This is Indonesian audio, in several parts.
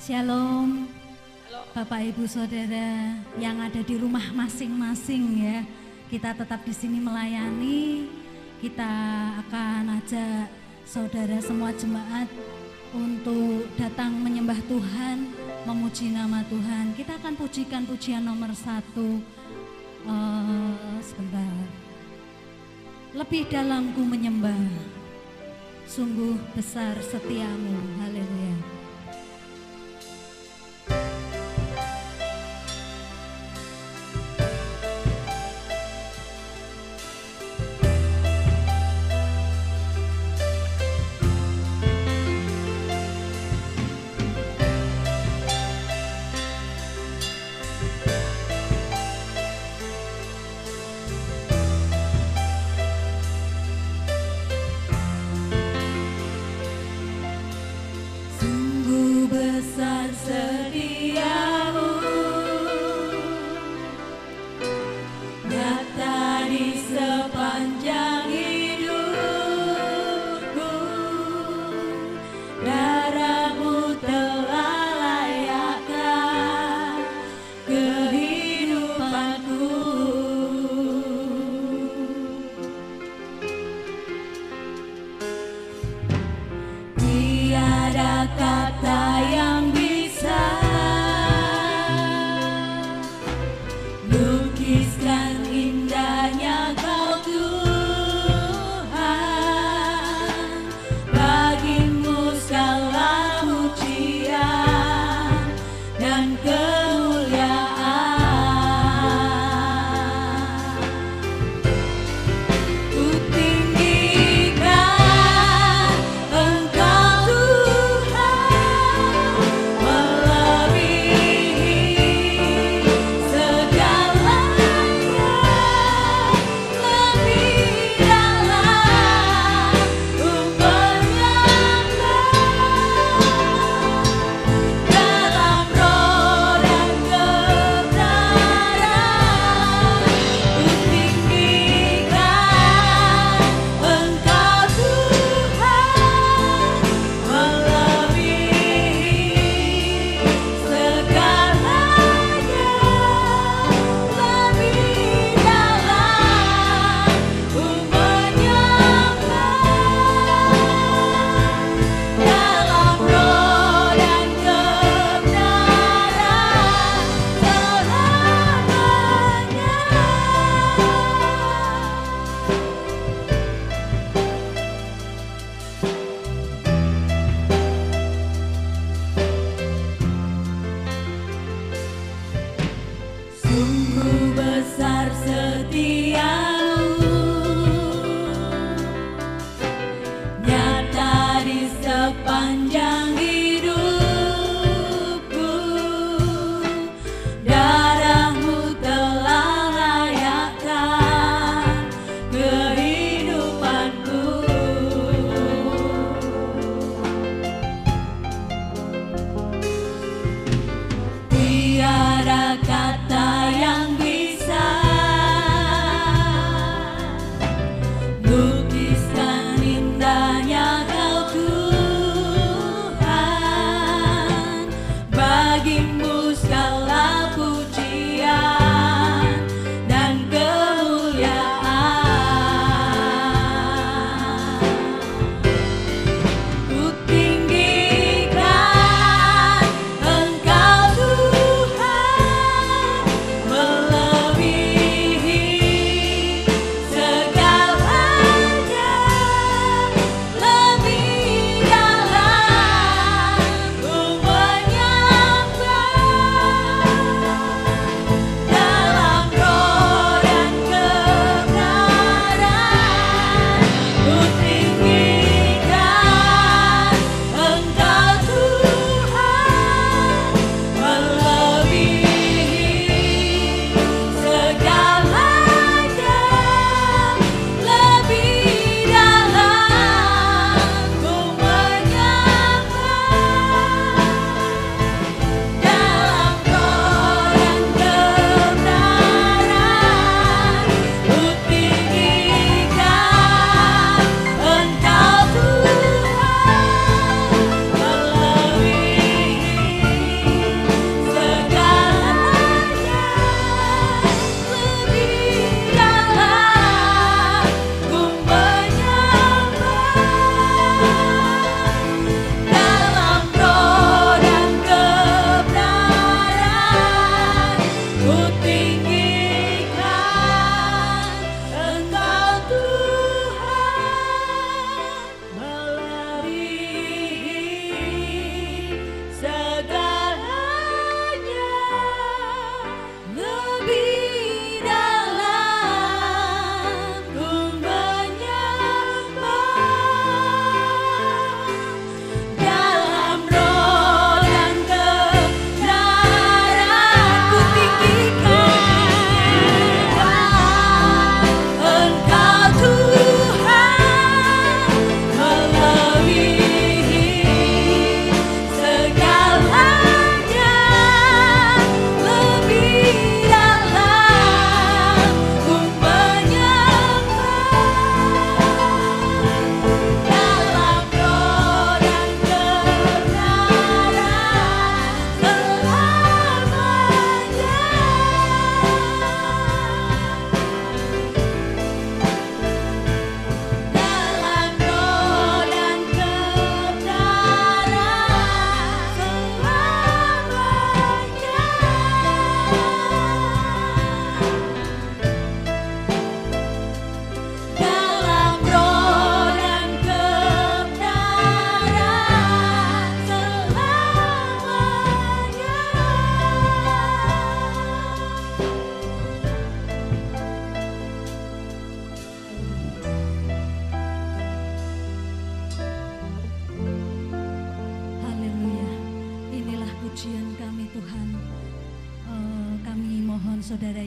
Shalom, Bapak Ibu Saudara yang ada di rumah masing-masing ya. Kita tetap di sini melayani. Kita akan ajak saudara semua jemaat untuk datang menyembah Tuhan, memuji nama Tuhan. Kita akan pujikan pujian nomor 1. Sebentar. Lebih dalam ku menyembah, sungguh besar setiamu. Haleluya. Sungguh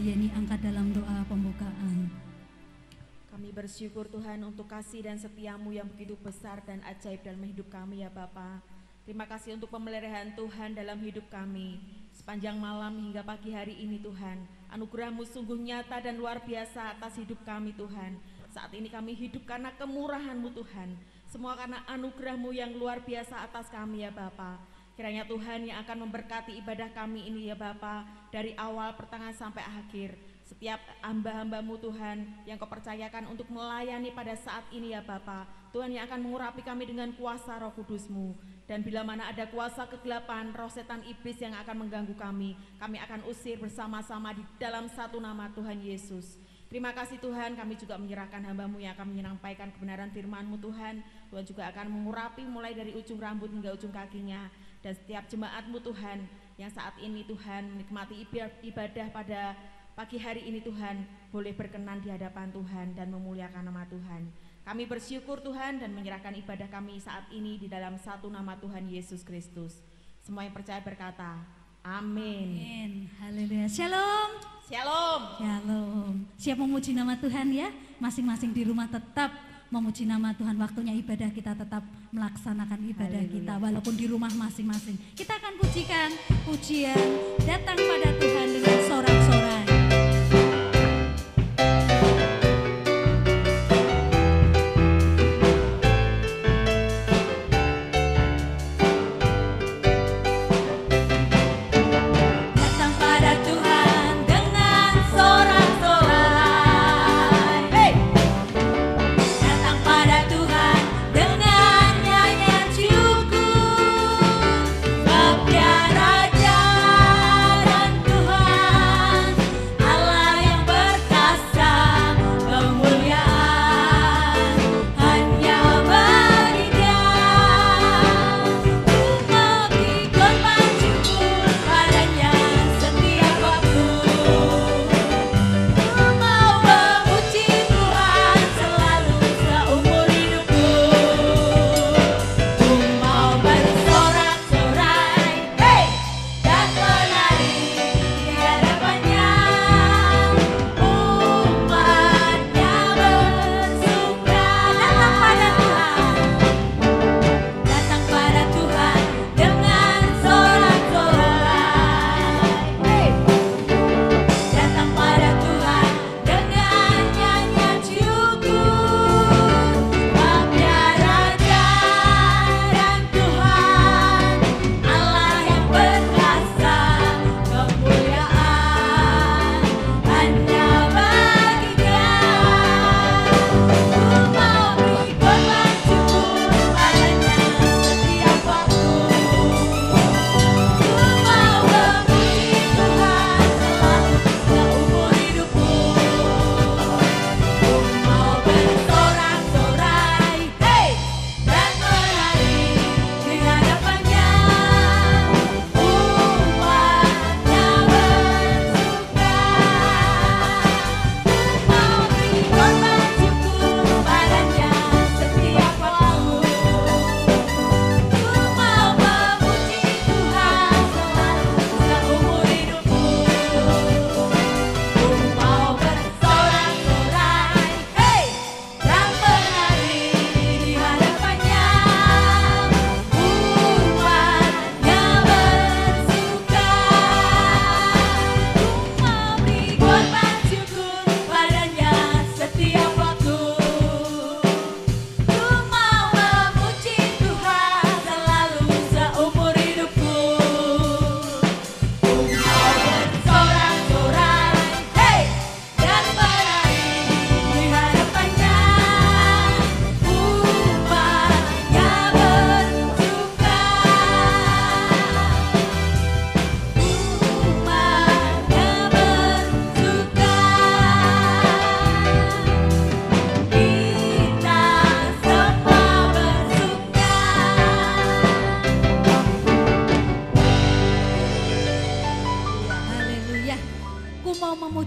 Yeni angkat dalam doa pembukaan. Kami bersyukur Tuhan untuk kasih dan setiamu yang begitu besar dan ajaib dalam hidup kami ya Bapa. Terima kasih untuk pemeliharaan Tuhan dalam hidup kami sepanjang malam hingga pagi hari ini Tuhan. Anugerah-Mu sungguh nyata dan luar biasa atas hidup kami Tuhan. Saat ini kami hidup karena kemurahan-Mu Tuhan. Semua karena anugerah-Mu yang luar biasa atas kami ya Bapa. Kiranya Tuhan yang akan memberkati ibadah kami ini ya Bapa, dari awal, pertengahan sampai akhir. Setiap hamba-hamba-Mu Tuhan yang Kau percayakan untuk melayani pada saat ini ya Bapa, Tuhan yang akan mengurapi kami dengan kuasa Roh Kudus-Mu. Dan bila mana ada kuasa kegelapan, roh setan iblis yang akan mengganggu kami akan usir bersama-sama di dalam satu nama Tuhan Yesus. Terima kasih Tuhan, kami juga menyerahkan hamba-Mu yang akan menyampaikan kebenaran firman-Mu Tuhan. Tuhan juga akan mengurapi mulai dari ujung rambut hingga ujung kakinya. Dan setiap jemaat-Mu Tuhan yang saat ini Tuhan menikmati ibadah pada pagi hari ini Tuhan, boleh berkenan di hadapan Tuhan dan memuliakan nama Tuhan. Kami bersyukur Tuhan dan menyerahkan ibadah kami saat ini di dalam satu nama Tuhan Yesus Kristus. Semua yang percaya berkata, amin. Amin. Haleluya. Shalom. Shalom. Shalom. Siap memuji nama Tuhan ya. Masing-masing di rumah tetap memuji nama Tuhan. Waktunya ibadah kita tetap melaksanakan ibadah kita walaupun di rumah masing-masing. Kita akan pujikan pujian datang pada Tuhan dengan sorak-sorai.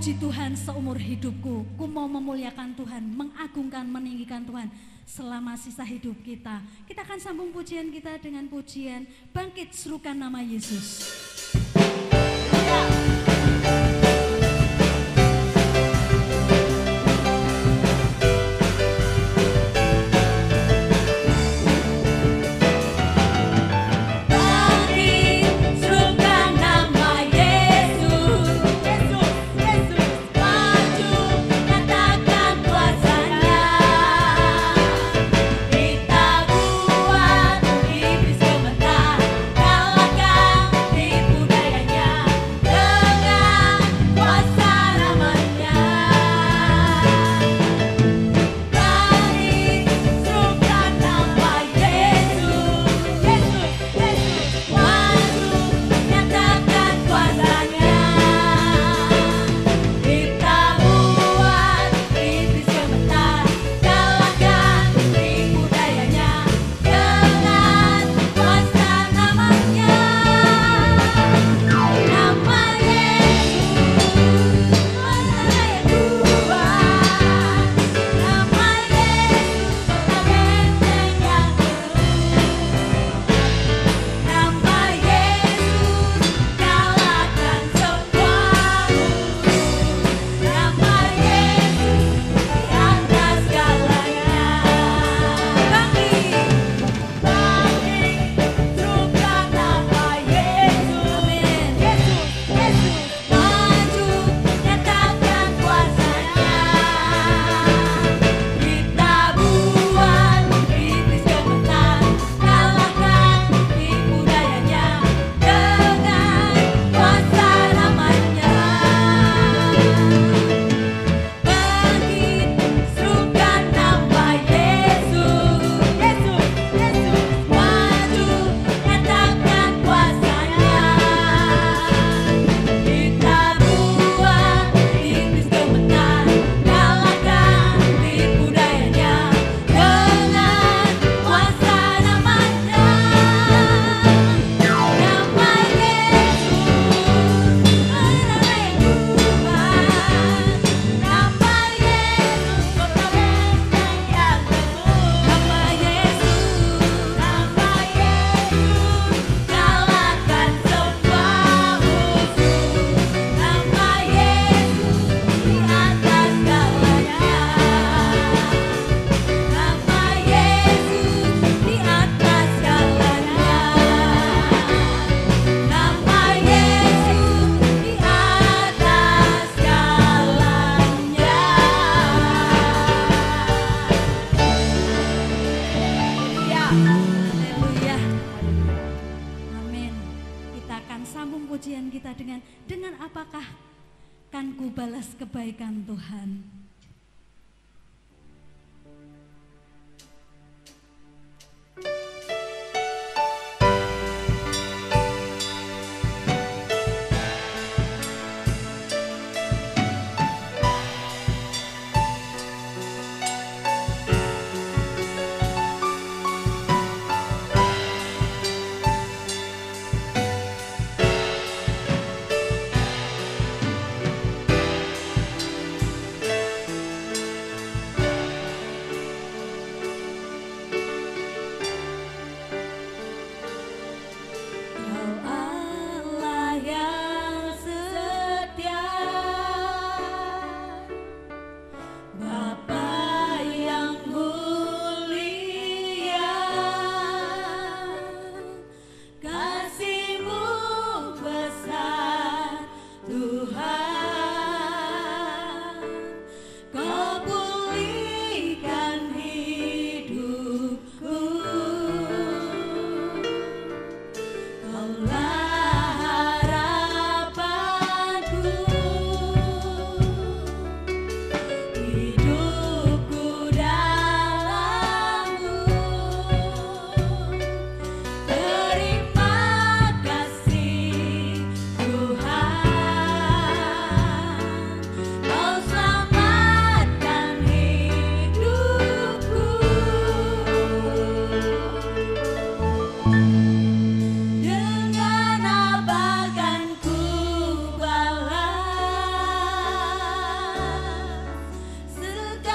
memuji Tuhan seumur hidupku. Ku mau memuliakan Tuhan, mengagungkan, meninggikan Tuhan selama sisa hidup kita. Kita akan sambung pujian kita dengan pujian Bangkit Serukan Nama Yesus. kebaikan Tuhan. Segala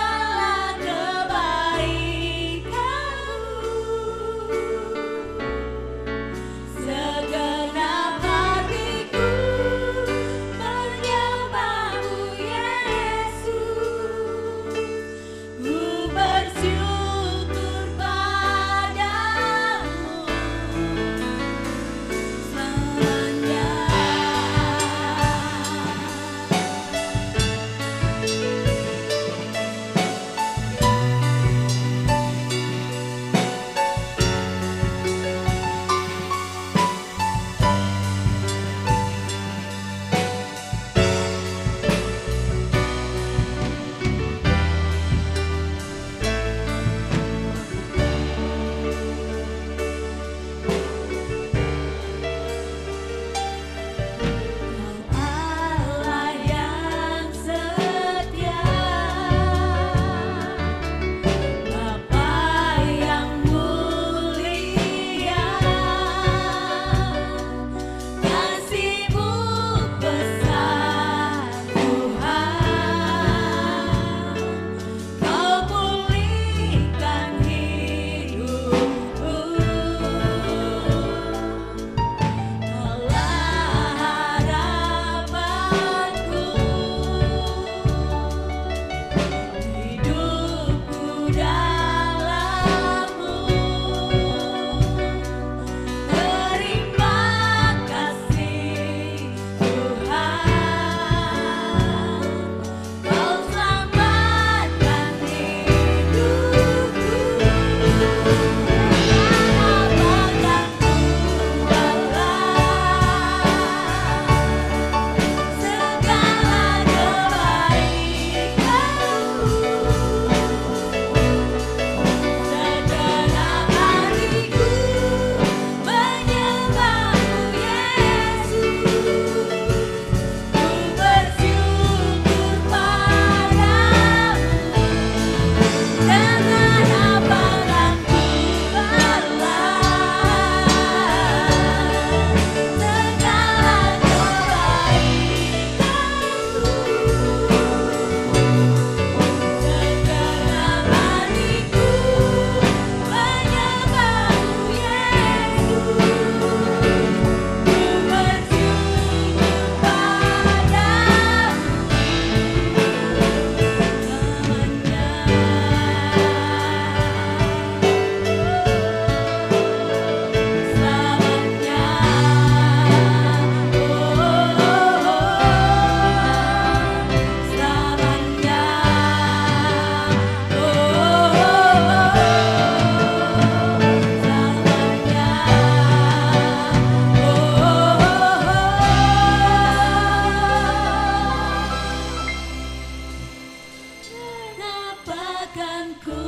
akan ku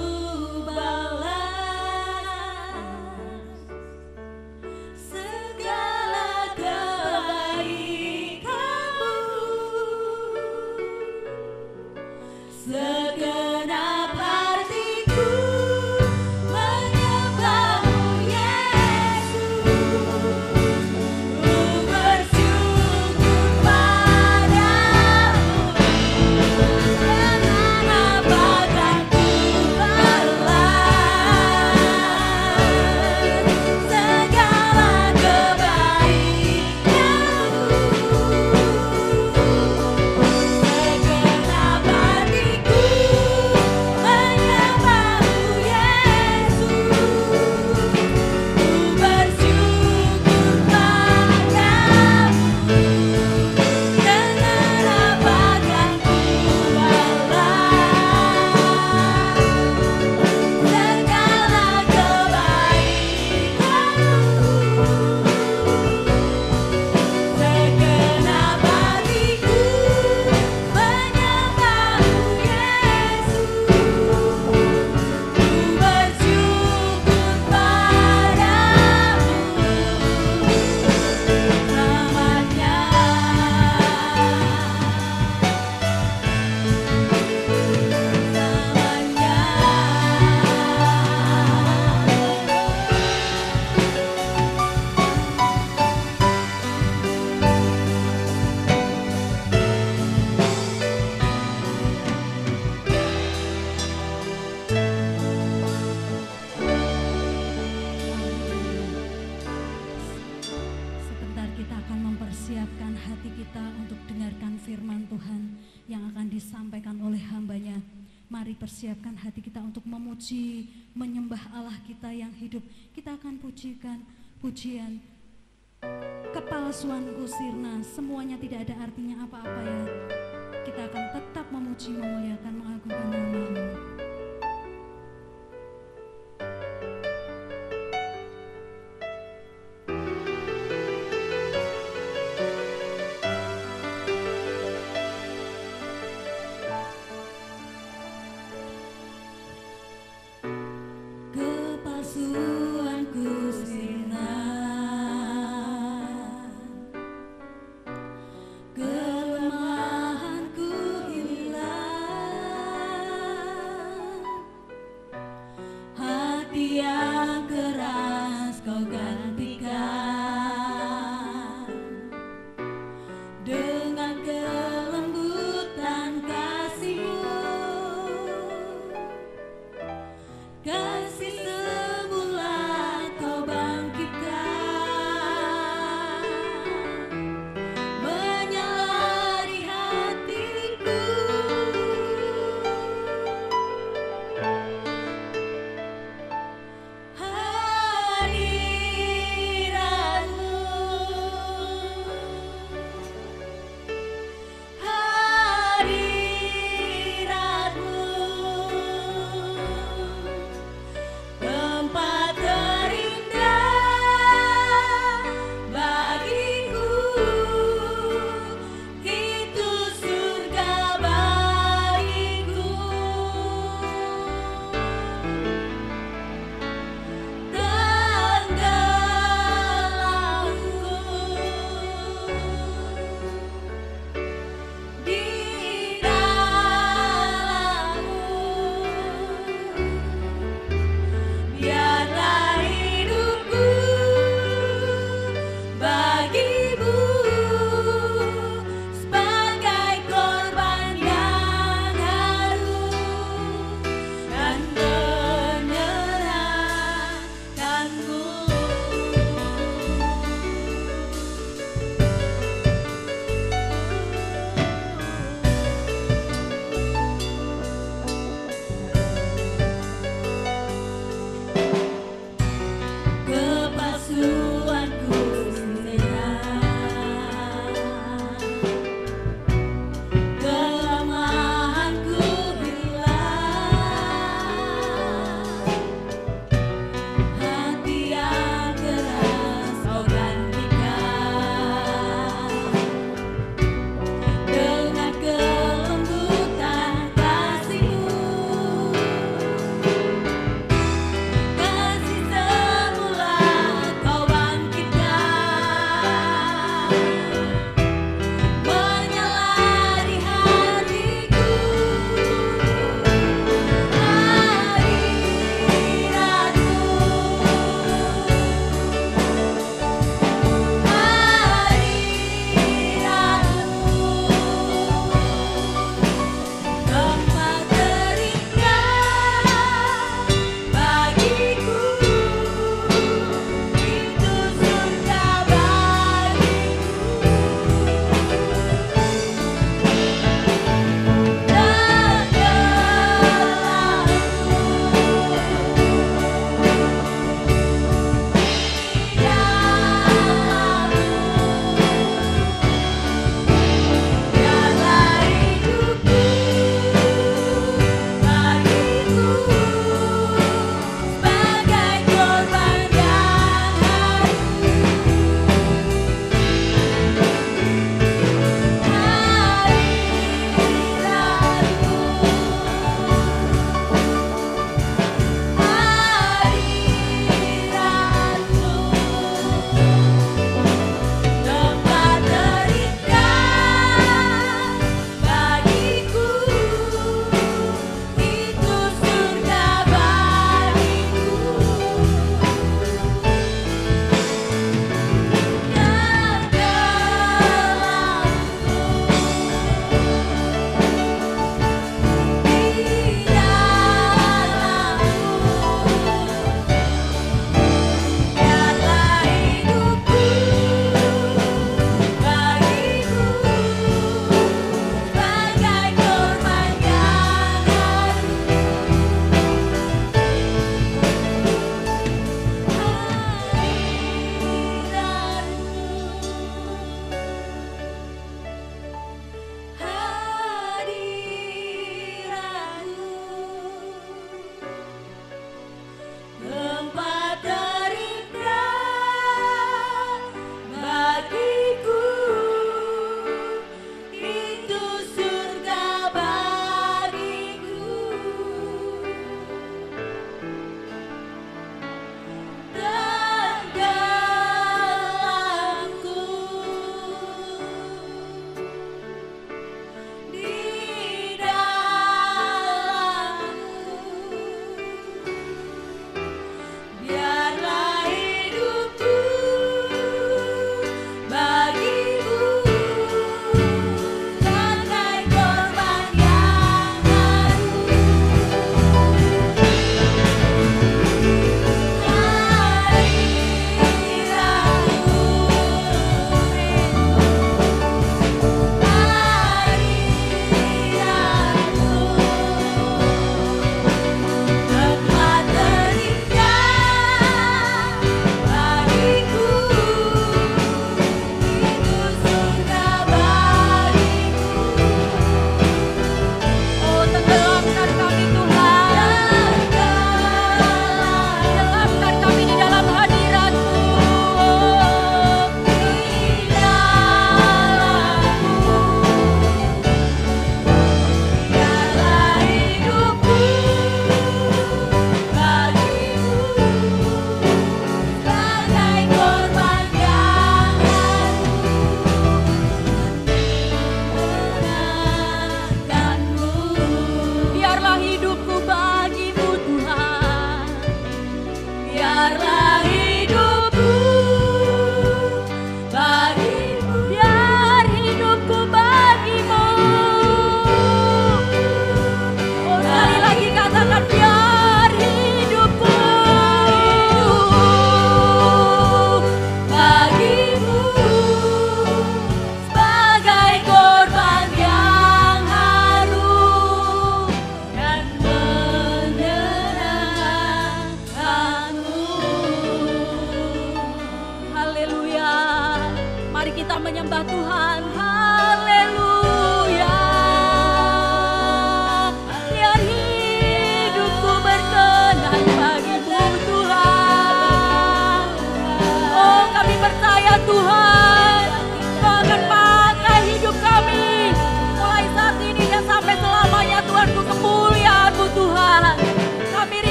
balas segala kebaikanmu, segenap hatiku menyembahmu Yesus, ku bersyukur padamu. Dengan apa kan ku balas segala persiapkan hati kita untuk memuji, menyembah Allah kita yang hidup. Kita akan pujikan pujian kepalsuanku sirna, semuanya tidak ada artinya apa-apa ya. Kita akan tetap memuji, memuliakan, mengagungkan nama-Mu. Kelemahanku hilang.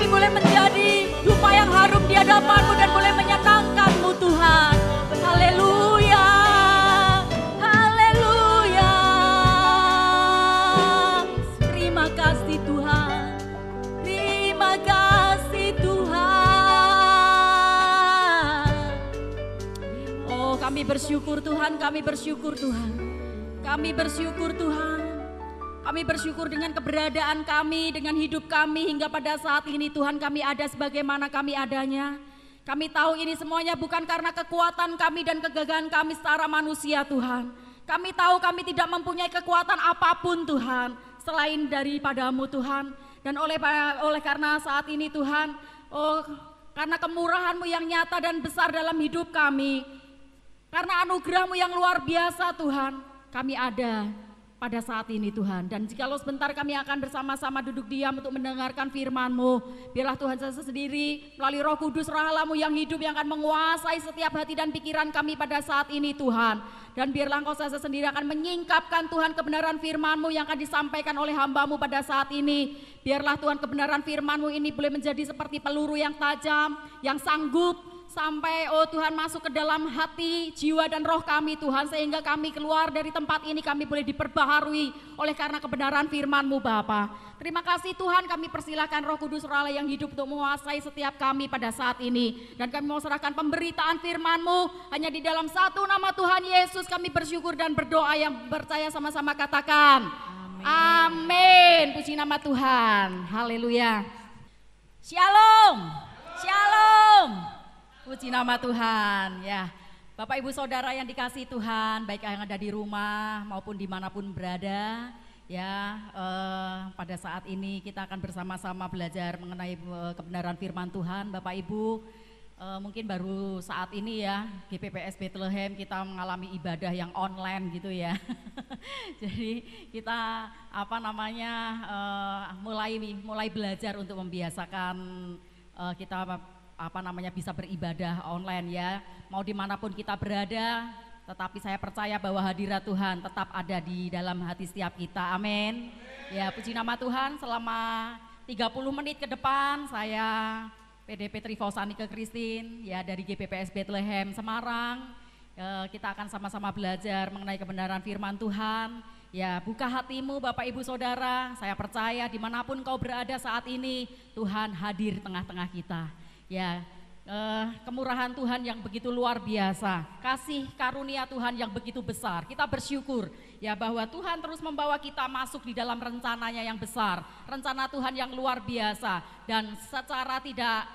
kami boleh menjadi dupa yang harum di hadapan-Mu dan boleh menyenangkan-Mu Tuhan. Haleluya, haleluya. Terima kasih Tuhan, terima kasih Tuhan. Oh, kami bersyukur Tuhan, kami bersyukur Tuhan. Kami bersyukur Tuhan. Kami bersyukur dengan keberadaan kami, dengan hidup kami hingga pada saat ini Tuhan, kami ada sebagaimana kami adanya. Kami tahu ini semuanya bukan karena kekuatan kami dan kegagahan kami secara manusia Tuhan. Kami tahu kami tidak mempunyai kekuatan apapun Tuhan selain daripada-Mu Tuhan. Dan oleh karena saat ini Tuhan, karena kemurahan-Mu yang nyata dan besar dalam hidup kami, karena anugerah-Mu yang luar biasa Tuhan, kami ada pada saat ini Tuhan. Dan jikalau sebentar kami akan bersama-sama duduk diam untuk mendengarkan firman-Mu, biarlah Tuhan saja sendiri melalui Roh Kudus Allah-Mu yang hidup yang akan menguasai setiap hati dan pikiran kami pada saat ini Tuhan. Dan biarlah Engkau saja sendiri akan menyingkapkan Tuhan kebenaran firman-Mu yang akan disampaikan oleh hamba-Mu pada saat ini. Biarlah Tuhan kebenaran firman-Mu ini boleh menjadi seperti peluru yang tajam, yang sanggup sampai Tuhan masuk ke dalam hati, jiwa dan roh kami Tuhan, sehingga kami keluar dari tempat ini kami boleh diperbaharui oleh karena kebenaran firman-Mu Bapa. Terima kasih Tuhan, kami persilakan Roh Kudus Allah yang hidup untuk menguasai setiap kami pada saat ini. Dan kami mau serahkan pemberitaan firman-Mu hanya di dalam satu nama Tuhan Yesus kami bersyukur dan berdoa, yang percaya sama-sama katakan amin. Puji nama Tuhan, haleluya. Shalom, shalom. Puji nama Tuhan ya. Bapak Ibu Saudara yang dikasihi Tuhan, baik yang ada di rumah maupun dimanapun berada ya, pada saat ini kita akan bersama-sama belajar mengenai kebenaran firman Tuhan. Bapak Ibu, mungkin baru saat ini ya GPPS Bethlehem kita mengalami ibadah yang online gitu ya. Jadi kita mulai belajar untuk membiasakan kita bisa beribadah online ya, mau dimanapun kita berada, tetapi saya percaya bahwa hadirat Tuhan tetap ada di dalam hati setiap kita, amin. Ya, puji nama Tuhan. Selama 30 menit ke depan saya PDP Trifosanike Christine ya dari GPPS Bethlehem Semarang, kita akan sama-sama belajar mengenai kebenaran firman Tuhan. Ya, buka hatimu Bapak Ibu Saudara, saya percaya dimanapun kau berada saat ini, Tuhan hadir tengah-tengah kita. Ya, kemurahan Tuhan yang begitu luar biasa, kasih karunia Tuhan yang begitu besar. Kita bersyukur ya bahwa Tuhan terus membawa kita masuk di dalam rencananya yang besar, rencana Tuhan yang luar biasa. Dan secara tidak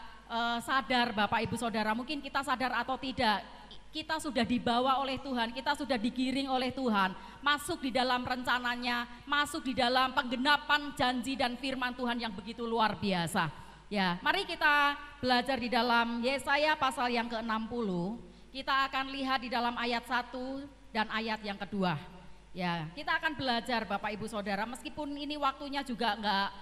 sadar Bapak Ibu Saudara, mungkin kita sadar atau tidak, kita sudah dibawa oleh Tuhan, kita sudah digiring oleh Tuhan, masuk di dalam rencananya, masuk di dalam penggenapan janji dan firman Tuhan yang begitu luar biasa. Ya, mari kita belajar di dalam Yesaya pasal yang ke-60. Kita akan lihat di dalam ayat 1 dan ayat yang kedua. Ya, kita akan belajar Bapak Ibu Saudara, meskipun ini waktunya juga enggak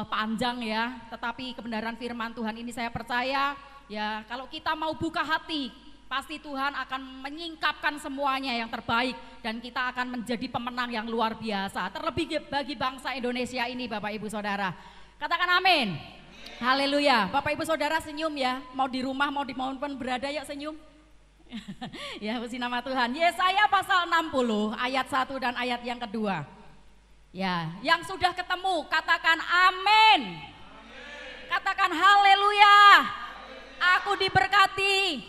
panjang ya, tetapi kebenaran firman Tuhan ini saya percaya ya, kalau kita mau buka hati, pasti Tuhan akan menyingkapkan semuanya yang terbaik dan kita akan menjadi pemenang yang luar biasa. Terlebih bagi bangsa Indonesia ini Bapak Ibu Saudara. Katakan amin. Haleluya. Bapak Ibu Saudara senyum ya, mau di rumah mau dimanapun berada yuk senyum. Ya, puji nama Tuhan. Yesaya pasal 60 ayat 1 dan ayat yang kedua. Ya, yang sudah ketemu katakan amin. Katakan haleluya. Aku diberkati.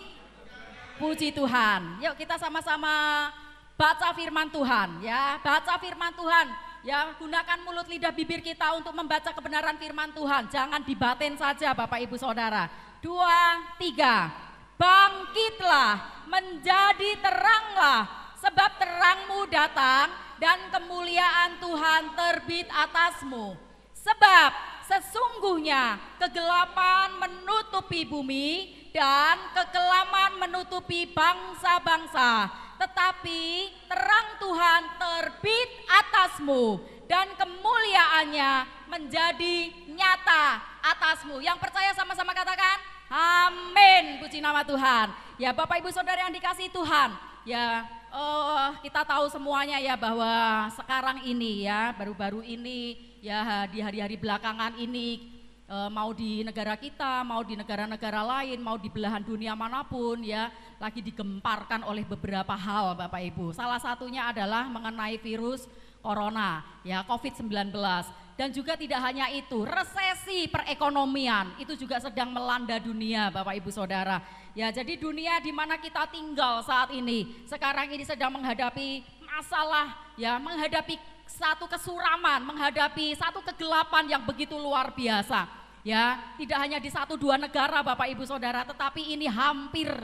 Puji Tuhan. Yuk kita sama-sama baca firman Tuhan ya, baca firman Tuhan. Ya, gunakan mulut lidah bibir kita untuk membaca kebenaran firman Tuhan. Jangan dibatin saja Bapak Ibu Saudara. 2, 3. Bangkitlah, menjadi teranglah, sebab terangmu datang dan kemuliaan Tuhan terbit atasmu. Sebab sesungguhnya kegelapan menutupi bumi dan kekelaman menutupi bangsa-bangsa. Tetapi terang Tuhan terbit atasmu dan kemuliaannya menjadi nyata atasmu. Yang percaya sama-sama katakan amin. Puji nama Tuhan. Ya Bapak Ibu Saudara yang dikasihi Tuhan, ya kita tahu semuanya ya bahwa sekarang ini ya, baru-baru ini ya, di hari-hari belakangan ini mau di negara kita, mau di negara-negara lain, mau di belahan dunia manapun ya, lagi digemparkan oleh beberapa hal Bapak Ibu. Salah satunya adalah mengenai virus corona ya, COVID-19. Dan juga tidak hanya itu, resesi perekonomian itu juga sedang melanda dunia Bapak Ibu Saudara. Ya, jadi dunia di mana kita tinggal saat ini, sekarang ini sedang menghadapi masalah ya, menghadapi satu kesuraman, menghadapi satu kegelapan yang begitu luar biasa. Ya, tidak hanya di 1-2 negara Bapak Ibu Saudara, tetapi ini hampir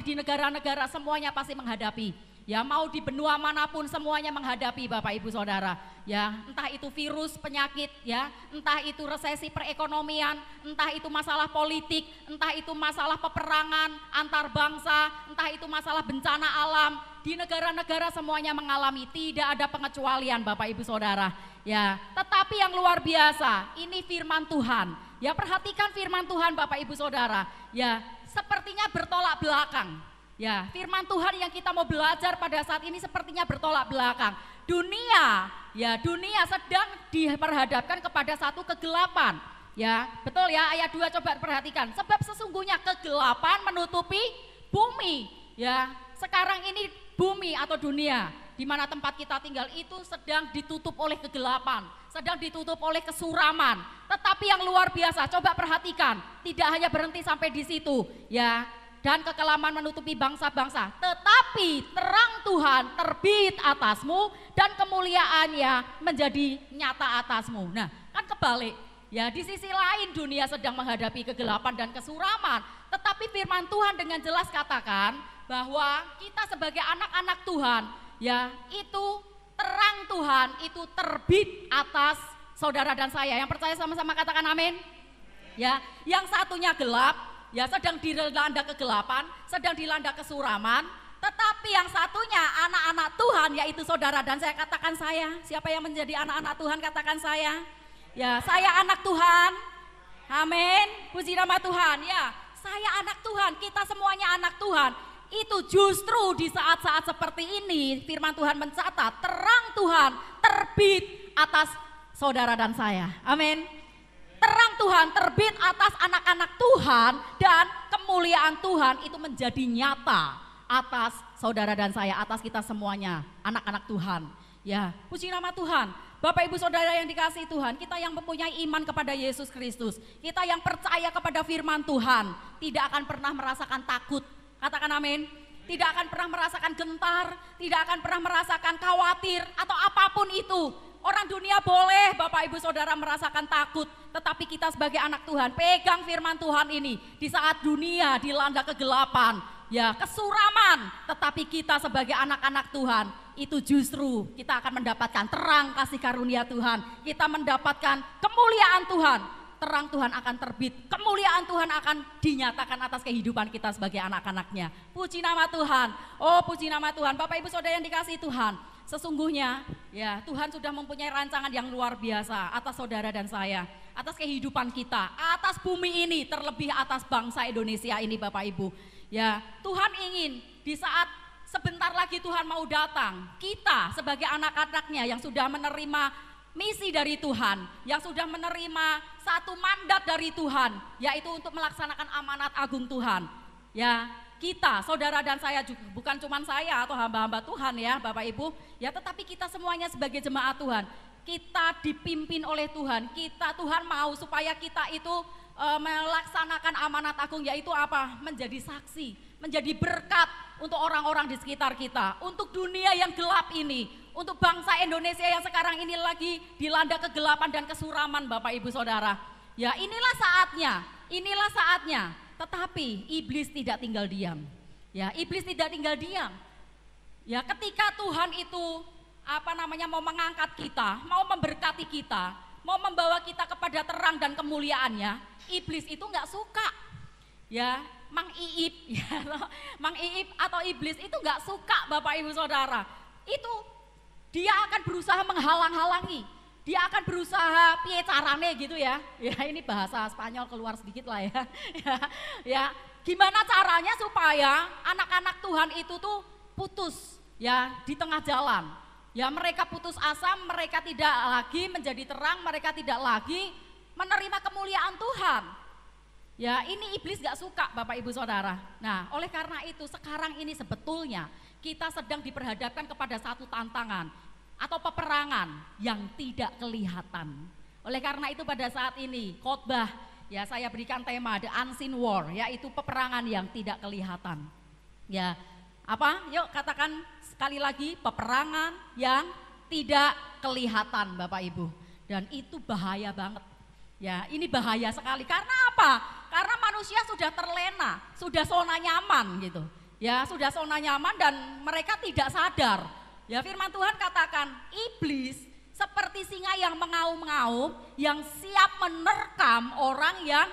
di negara-negara semuanya pasti menghadapi. Ya, mau di benua manapun semuanya menghadapi Bapak Ibu Saudara. Ya, entah itu virus, penyakit ya, entah itu resesi perekonomian, entah itu masalah politik, entah itu masalah peperangan antar bangsa, entah itu masalah bencana alam. Di negara-negara semuanya mengalami, tidak ada pengecualian Bapak Ibu Saudara. Ya, tetapi yang luar biasa, ini firman Tuhan. Ya, perhatikan firman Tuhan Bapak Ibu Saudara. Ya, sepertinya bertolak belakang. Ya, firman Tuhan yang kita mau belajar pada saat ini sepertinya bertolak belakang. Dunia sedang diperhadapkan kepada satu kegelapan. Ya, betul ya, ayat 2 coba perhatikan. Sebab sesungguhnya kegelapan menutupi bumi. Ya, sekarang ini bumi atau dunia di mana tempat kita tinggal itu sedang ditutup oleh kegelapan, sedang ditutup oleh kesuraman. Tetapi yang luar biasa, coba perhatikan, tidak hanya berhenti sampai di situ, ya. Dan kekelaman menutupi bangsa-bangsa, tetapi terang Tuhan terbit atasmu dan kemuliaannya menjadi nyata atasmu. Nah, kan kebalik. Ya, di sisi lain dunia sedang menghadapi kegelapan dan kesuraman, tetapi firman Tuhan dengan jelas katakan bahwa kita sebagai anak-anak Tuhan, ya, itu terang Tuhan itu terbit atas saudara dan saya. Yang percaya sama-sama katakan amin. Ya, yang satunya gelap, ya, sedang dilanda kegelapan, sedang dilanda kesuraman, tetapi yang satunya anak-anak Tuhan, yaitu saudara dan saya. Katakan saya. Siapa yang menjadi anak-anak Tuhan? Katakan saya. Ya, saya anak Tuhan. Amin. Puji nama Tuhan. Ya, saya anak Tuhan. Kita semuanya anak Tuhan. Itu justru di saat-saat seperti ini firman Tuhan mencatat terang Tuhan terbit atas saudara dan saya. Amin. Terang Tuhan terbit atas anak-anak Tuhan dan kemuliaan Tuhan itu menjadi nyata atas saudara dan saya, atas kita semuanya, anak-anak Tuhan. Ya, puji nama Tuhan. Bapak Ibu Saudara yang dikasihi Tuhan, kita yang mempunyai iman kepada Yesus Kristus, kita yang percaya kepada firman Tuhan, tidak akan pernah merasakan takut. Katakan amin. Tidak akan pernah merasakan gentar, tidak akan pernah merasakan khawatir atau apapun itu. Orang dunia boleh Bapak Ibu Saudara merasakan takut, tetapi kita sebagai anak Tuhan pegang firman Tuhan ini di saat dunia dilanda kegelapan, ya, kesuraman, tetapi kita sebagai anak-anak Tuhan itu justru kita akan mendapatkan terang kasih karunia Tuhan, kita mendapatkan kemuliaan Tuhan, terang Tuhan akan terbit, kemuliaan Tuhan akan dinyatakan atas kehidupan kita sebagai anak-anaknya. Puji nama Tuhan, oh puji nama Tuhan. Bapak Ibu Saudara yang dikasihi Tuhan, sesungguhnya ya Tuhan sudah mempunyai rancangan yang luar biasa atas saudara dan saya, atas kehidupan kita, atas bumi ini, terlebih atas bangsa Indonesia ini Bapak Ibu. Ya, Tuhan ingin di saat sebentar lagi Tuhan mau datang, kita sebagai anak-anaknya yang sudah menerima misi dari Tuhan, yang sudah menerima satu mandat dari Tuhan, yaitu untuk melaksanakan amanat agung Tuhan. Ya, kita, saudara dan saya juga, bukan cuma saya atau hamba-hamba Tuhan ya Bapak Ibu, ya, tetapi kita semuanya sebagai jemaat Tuhan, kita dipimpin oleh Tuhan, Tuhan mau supaya kita itu melaksanakan amanat agung, yaitu apa? Menjadi saksi, menjadi berkat untuk orang-orang di sekitar kita, untuk dunia yang gelap ini, untuk bangsa Indonesia yang sekarang ini lagi dilanda kegelapan dan kesuraman Bapak Ibu Saudara. Ya, inilah saatnya. Tetapi iblis tidak tinggal diam. Ya, iblis tidak tinggal diam. Ya, ketika Tuhan itu mau mengangkat kita, mau memberkati kita, mau membawa kita kepada terang dan kemuliaannya, iblis itu nggak suka. Ya, Mang Iip atau iblis itu nggak suka Bapak Ibu Saudara. Itu dia akan berusaha menghalang-halangi. Dia akan berusaha piye carane gitu ya. Ya, ini bahasa Spanyol keluar sedikit lah ya. Ya, gimana caranya supaya anak-anak Tuhan itu tuh putus ya di tengah jalan. Ya, mereka putus asa, mereka tidak lagi menjadi terang, mereka tidak lagi menerima kemuliaan Tuhan. Ya, ini iblis gak suka Bapak Ibu Saudara. Nah, oleh karena itu sekarang ini sebetulnya kita sedang diperhadapkan kepada satu tantangan atau peperangan yang tidak kelihatan. Oleh karena itu pada saat ini khotbah ya saya berikan tema The Unseen War, yaitu peperangan yang tidak kelihatan. Ya, apa? Yuk katakan sekali lagi, peperangan yang tidak kelihatan Bapak Ibu. Dan itu bahaya banget. Ya, ini bahaya sekali. Karena apa? Karena manusia sudah terlena, sudah zona nyaman gitu. Ya, sudah zona nyaman dan mereka tidak sadar. Ya, firman Tuhan katakan, iblis seperti singa yang mengaum-ngaum, yang siap menerkam orang yang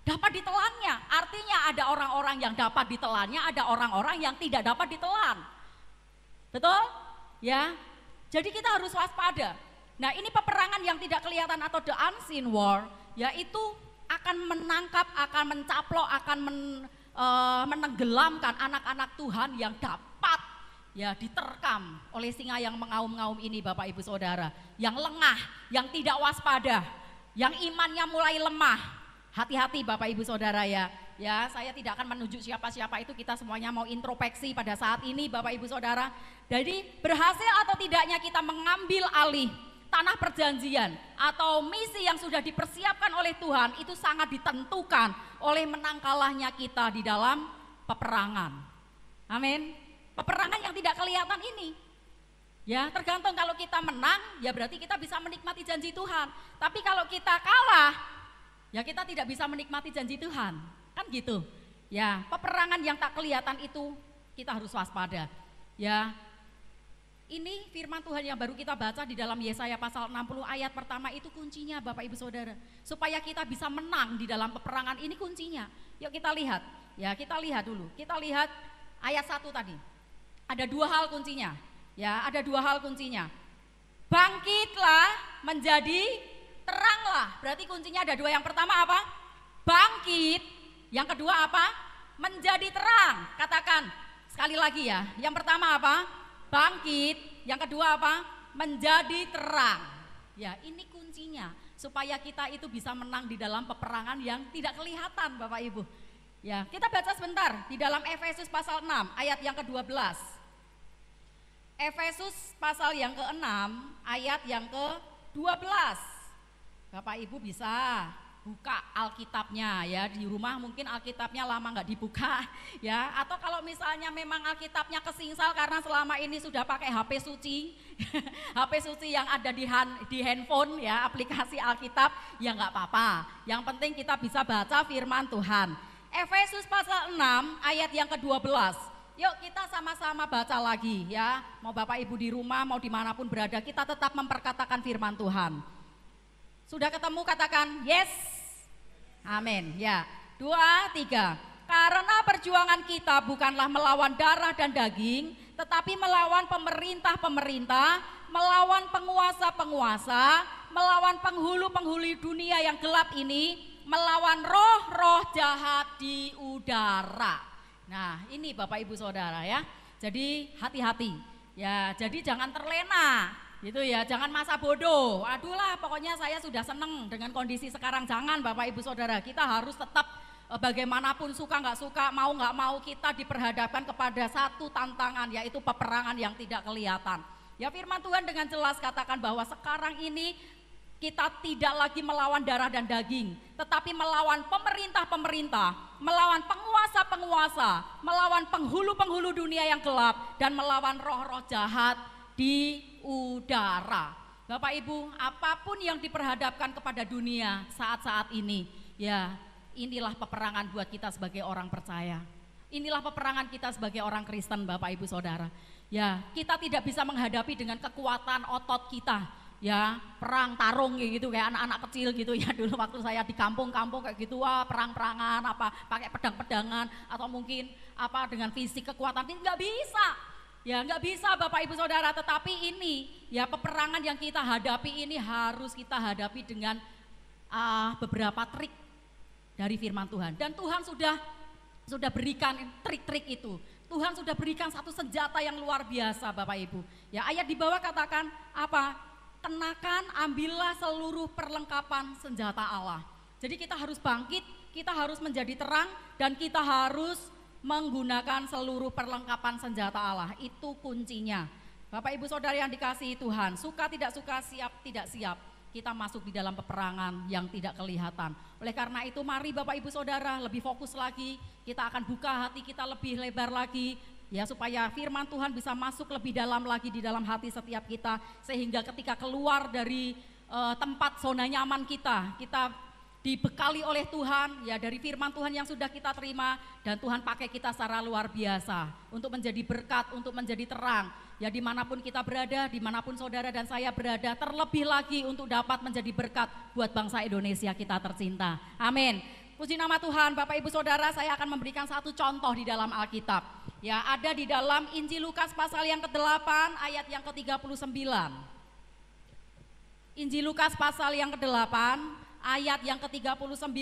dapat ditelannya. Artinya ada orang-orang yang dapat ditelannya, ada orang-orang yang tidak dapat ditelan. Betul? Ya. Jadi kita harus waspada. Nah, ini peperangan yang tidak kelihatan atau the unseen war, yaitu akan menangkap, akan mencaplok, akan menenggelamkan anak-anak Tuhan yang dapat ya diterkam oleh singa yang mengaum-ngaum ini Bapak Ibu Saudara, yang lengah, yang tidak waspada, yang imannya mulai lemah. Hati-hati Bapak Ibu Saudara ya. Ya, saya tidak akan menunjuk siapa-siapa itu, kita semuanya mau introspeksi pada saat ini Bapak Ibu Saudara. Jadi berhasil atau tidaknya kita mengambil alih tanah perjanjian atau misi yang sudah dipersiapkan oleh Tuhan itu sangat ditentukan oleh menang kalahnya kita di dalam peperangan. Amin. Peperangan yang tidak kelihatan ini. Ya, tergantung, kalau kita menang ya berarti kita bisa menikmati janji Tuhan. Tapi kalau kita kalah ya kita tidak bisa menikmati janji Tuhan. Kan gitu. Ya, peperangan yang tak kelihatan itu kita harus waspada. Ya. Ini firman Tuhan yang baru kita baca di dalam Yesaya pasal 60 ayat pertama itu kuncinya Bapak Ibu Saudara. Supaya kita bisa menang di dalam peperangan ini kuncinya. Yuk kita lihat. Ya, kita lihat dulu. Kita lihat ayat 1 tadi. Ada dua hal kuncinya. Ya, ada dua hal kuncinya. Bangkitlah menjadi teranglah. Berarti kuncinya ada dua. Yang pertama apa? Bangkit. Yang kedua apa? Menjadi terang. Katakan sekali lagi ya. Yang pertama apa? Bangkit. Yang kedua apa? Menjadi terang. Ya, ini kuncinya supaya kita itu bisa menang di dalam peperangan yang tidak kelihatan Bapak Ibu. Ya, kita baca sebentar di dalam Efesus pasal 6 ayat yang ke-12. Efesus pasal yang ke-6 ayat yang ke-12. Bapak Ibu bisa buka Alkitabnya ya, di rumah mungkin Alkitabnya lama nggak dibuka ya, atau kalau misalnya memang Alkitabnya kesingsal karena selama ini sudah pakai HP suci HP suci yang ada di handphone ya, aplikasi Alkitab, ya nggak apa-apa, yang penting kita bisa baca firman Tuhan. Efesus pasal 6 ayat yang ke-12. Yuk kita sama-sama baca lagi ya, mau Bapak Ibu di rumah mau dimanapun berada, kita tetap memperkatakan firman Tuhan. Sudah ketemu, katakan yes. Amin. Ya. 2, 3. Karena perjuangan kita bukanlah melawan darah dan daging, tetapi melawan pemerintah-pemerintah, melawan penguasa-penguasa, melawan penghulu-penghulu dunia yang gelap ini, melawan roh-roh jahat di udara. Nah, ini Bapak Ibu Saudara ya. Jadi hati-hati. Ya, jadi jangan terlena. Gitu ya, jangan masa bodoh. Aduh lah, pokoknya saya sudah seneng dengan kondisi sekarang. Jangan Bapak Ibu Saudara, kita harus tetap bagaimanapun suka nggak suka, mau nggak mau kita diperhadapkan kepada satu tantangan, yaitu peperangan yang tidak kelihatan. Ya, firman Tuhan dengan jelas katakan bahwa sekarang ini kita tidak lagi melawan darah dan daging, tetapi melawan pemerintah-pemerintah, melawan penguasa-penguasa, melawan penghulu-penghulu dunia yang gelap, dan melawan roh-roh jahat di udara. Bapak Ibu, apapun yang diperhadapkan kepada dunia saat-saat ini, ya inilah peperangan buat kita sebagai orang percaya. Inilah peperangan kita sebagai orang Kristen Bapak Ibu Saudara. Ya, kita tidak bisa menghadapi dengan kekuatan otot kita. Ya, perang tarung gitu kayak anak-anak kecil gitu ya, dulu waktu saya di kampung-kampung kayak gitu, wah perang-perangan apa pakai pedang-pedangan atau mungkin apa dengan fisik kekuatan, ini nggak bisa. Ya nggak bisa Bapak Ibu Saudara, tetapi ini ya peperangan yang kita hadapi ini harus kita hadapi dengan beberapa trik dari firman Tuhan. Dan Tuhan sudah berikan trik-trik itu. Tuhan sudah berikan satu senjata yang luar biasa Bapak Ibu. Ya ayat di bawah katakan apa? kenakan, ambillah seluruh perlengkapan senjata Allah. Jadi kita harus bangkit, kita harus menjadi terang, dan kita harus menggunakan seluruh perlengkapan senjata Allah. Itu kuncinya. Bapak Ibu Saudara yang dikasihi Tuhan, suka tidak suka, siap tidak siap, kita masuk di dalam peperangan yang tidak kelihatan. Oleh karena itu mari Bapak Ibu Saudara lebih fokus lagi, kita akan buka hati kita lebih lebar lagi, ya, supaya firman Tuhan bisa masuk lebih dalam lagi di dalam hati setiap kita, sehingga ketika keluar dari tempat zona nyaman kita dibekali oleh Tuhan, ya, dari firman Tuhan yang sudah kita terima, dan Tuhan pakai kita secara luar biasa untuk menjadi berkat, untuk menjadi terang, ya, dimanapun kita berada, dimanapun saudara dan saya berada, terlebih lagi untuk dapat menjadi berkat buat bangsa Indonesia kita tercinta. Amin. Puji nama Tuhan. Bapak Ibu Saudara, saya akan memberikan satu contoh di dalam Alkitab. Ya, ada di dalam Injil Lukas pasal yang ke-8 ayat yang ke-39. Injil Lukas pasal yang ke-8 ayat yang ke-39.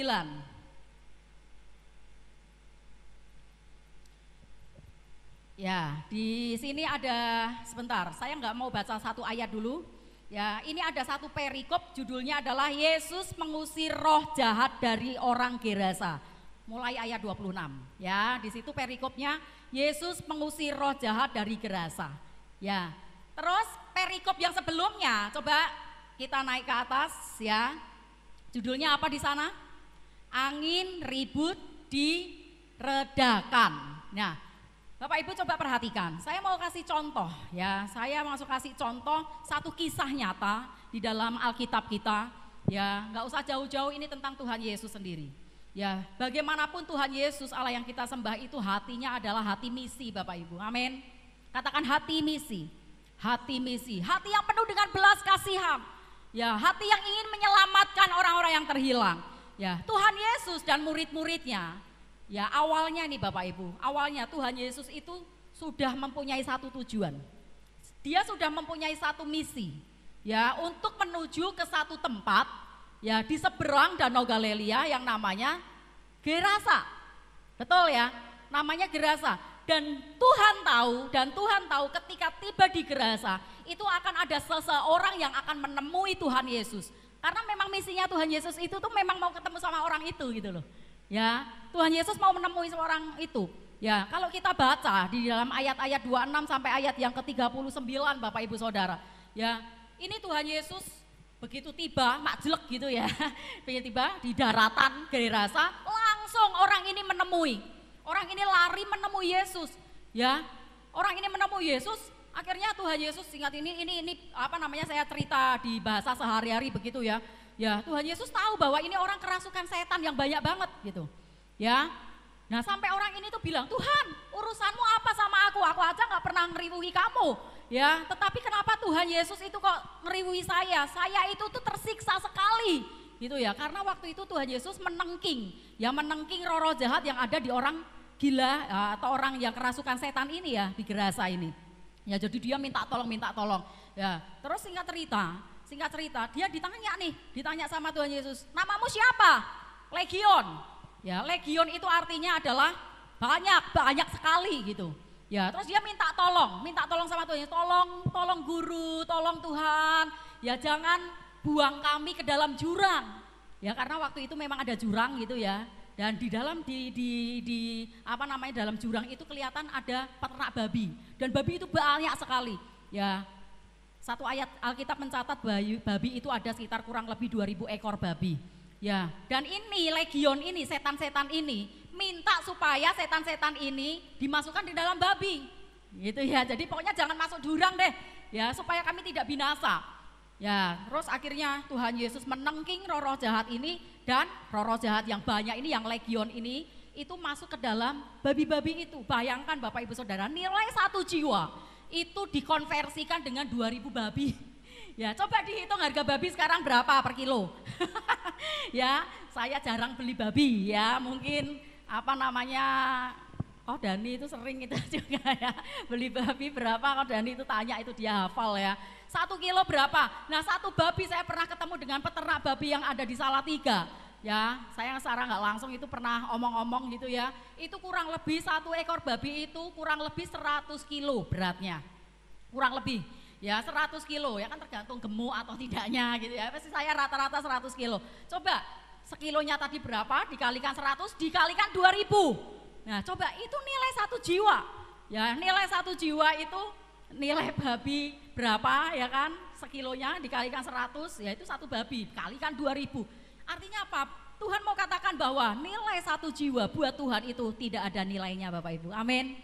Ya, di sini ada, sebentar, saya nggak mau baca satu ayat dulu. Ya, ini ada satu perikop, judulnya adalah Yesus mengusir roh jahat dari orang Gerasa. Mulai ayat 26. Ya, di situ perikopnya Yesus mengusir roh jahat dari Gerasa. Ya. Terus perikop yang sebelumnya, coba kita naik ke atas, ya. Judulnya apa di sana? Angin ribut diredakan. Nah, Bapak Ibu coba perhatikan, saya mau kasih contoh, ya, saya mau kasih contoh satu kisah nyata di dalam Alkitab kita, ya, nggak usah jauh-jauh, ini tentang Tuhan Yesus sendiri. Ya, bagaimanapun Tuhan Yesus Allah yang kita sembah itu hatinya adalah hati misi, Bapak Ibu, amin. Katakan hati misi, hati yang penuh dengan belas kasihan, ya, hati yang ingin menyelamatkan orang-orang yang terhilang. Ya, Tuhan Yesus dan murid-muridnya, ya, awalnya nih Bapak Ibu, awalnya Tuhan Yesus itu sudah mempunyai satu tujuan. Dia sudah mempunyai satu misi, ya, untuk menuju ke satu tempat, ya, di seberang Danau Galilea yang namanya Gerasa. Betul ya, namanya Gerasa. Dan Tuhan tahu ketika tiba di Gerasa, itu akan ada seseorang yang akan menemui Tuhan Yesus. Karena memang misinya Tuhan Yesus itu tuh memang mau ketemu sama orang itu gitu loh. Ya, Tuhan Yesus mau menemui seorang itu. Ya, kalau kita baca di dalam ayat-ayat 26 sampai ayat yang ke-39 Bapak Ibu Saudara. Ya, ini Tuhan Yesus begitu tiba, makjelek gitu ya. Begitu tiba di daratan Gerasa, langsung orang ini menemui. Orang ini lari menemui Yesus. Ya, orang ini menemui Yesus. Akhirnya Tuhan Yesus, singkat ini apa namanya, saya cerita di bahasa sehari-hari begitu ya. Ya, Tuhan Yesus tahu bahwa ini orang kerasukan setan yang banyak banget gitu. Ya. Nah, sampai orang ini tuh bilang, "Tuhan, urusanmu apa sama aku? Aku aja nggak pernah ngeribuhi kamu." Ya, tetapi kenapa Tuhan Yesus itu kok ngeribuhi saya? Saya itu tuh tersiksa sekali. Gitu ya. Karena waktu itu Tuhan Yesus menengking roh-roh jahat yang ada di orang gila atau orang yang kerasukan setan ini ya, di Gerasa ini. Ya, jadi dia minta tolong. Ya, terus singkat cerita, dia ditanya sama Tuhan Yesus, "Namamu siapa?" Legion. Ya, legion itu artinya adalah banyak sekali gitu. Ya, terus dia minta tolong sama Tuhan Yesus, tolong Guru, tolong Tuhan, ya jangan buang kami ke dalam jurang. Ya, karena waktu itu memang ada jurang gitu ya. Dan di dalam dalam jurang itu kelihatan ada peternak babi, dan babi itu banyak sekali. Ya, satu ayat Alkitab mencatat babi itu ada sekitar kurang lebih 2000 ekor babi. Ya, dan ini legion ini, setan-setan ini minta supaya setan-setan ini dimasukkan di dalam babi. Gitu ya. Jadi pokoknya jangan masuk jurang deh. Ya, supaya kami tidak binasa. Ya, terus akhirnya Tuhan Yesus menengking roh-roh jahat ini, dan roh-roh jahat yang banyak ini, yang legion ini, itu masuk ke dalam babi-babi itu. Bayangkan Bapak Ibu Saudara, nilai satu jiwa itu dikonversikan dengan 2000 babi. Ya, coba dihitung harga babi sekarang berapa per kilo. Ya, saya jarang beli babi ya, mungkin Oh, Dani itu sering itu juga ya, beli babi berapa, kalau Dani itu tanya itu dia hafal ya. 1 kilo berapa? Nah, satu babi saya pernah ketemu dengan peternak babi yang ada di Salatiga. Ya, saya secara nggak langsung itu pernah omong-omong gitu ya. Itu kurang lebih 1 ekor babi itu kurang lebih 100 kilo beratnya. Kurang lebih. Ya 100 kilo, ya kan tergantung gemuk atau tidaknya gitu ya. Pasti saya rata-rata 100 kilo. Coba sekilonya tadi berapa, dikalikan 100, dikalikan 2000. Nah coba itu nilai 1 jiwa. Ya nilai 1 jiwa itu nilai babi berapa ya kan, sekilonya dikalikan 100, ya itu 1 babi, kalikan 2000. Artinya apa? Tuhan mau katakan bahwa nilai 1 jiwa buat Tuhan itu tidak ada nilainya Bapak Ibu, amin.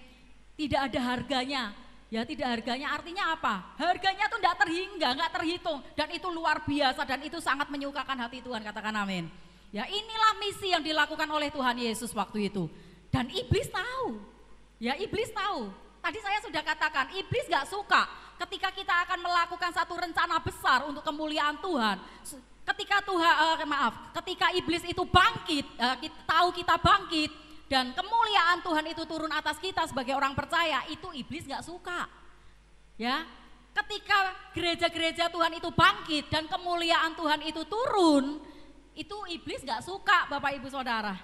Tidak ada harganya. Ya tidak harganya artinya apa? Harganya tuh enggak terhingga, enggak terhitung, dan itu luar biasa dan itu sangat menyukakan hati Tuhan, katakan amin. Ya inilah misi yang dilakukan oleh Tuhan Yesus waktu itu. Dan iblis tahu. Ya iblis tahu. Tadi saya sudah katakan iblis enggak suka ketika kita akan melakukan satu rencana besar untuk kemuliaan Tuhan. Ketika ketika iblis itu bangkit, kita tahu kita bangkit dan kemuliaan Tuhan itu turun atas kita sebagai orang percaya, itu iblis gak suka. Ya, ketika gereja-gereja Tuhan itu bangkit dan kemuliaan Tuhan itu turun, itu iblis gak suka Bapak Ibu Saudara.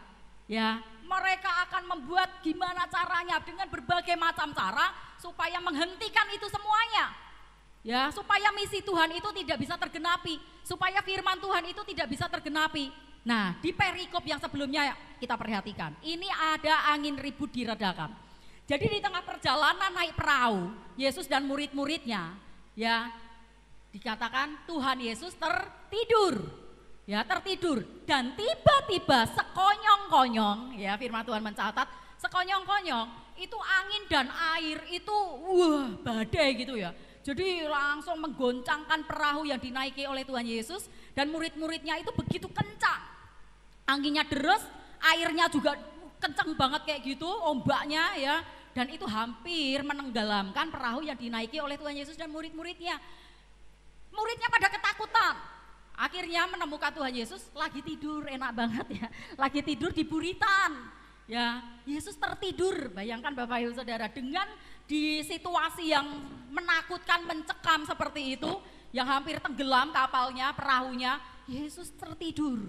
Ya, mereka akan membuat gimana caranya dengan berbagai macam cara supaya menghentikan itu semuanya. Ya, supaya misi Tuhan itu tidak bisa tergenapi, supaya firman Tuhan itu tidak bisa tergenapi. Nah, di perikop yang sebelumnya kita perhatikan, ini ada angin ribut diredakan. Jadi di tengah perjalanan naik perahu, Yesus dan murid-muridnya, ya dikatakan Tuhan Yesus tertidur, ya tertidur. Dan tiba-tiba sekonyong-konyong, ya firman Tuhan mencatat, sekonyong-konyong itu angin dan air itu wah badai gitu ya. Jadi langsung menggoncangkan perahu yang dinaiki oleh Tuhan Yesus dan murid-muridnya itu begitu kencang. Anginnya deres, airnya juga kencang banget kayak gitu, ombaknya ya. Dan itu hampir menenggelamkan perahu yang dinaiki oleh Tuhan Yesus dan murid-muridnya. Muridnya pada ketakutan. Akhirnya menemukan Tuhan Yesus lagi tidur, enak banget ya. Lagi tidur di buritan. Ya, Yesus tertidur. Bayangkan Bapak Ibu Saudara, dengan di situasi yang menakutkan, mencekam seperti itu, yang hampir tenggelam kapalnya, perahunya, Yesus tertidur.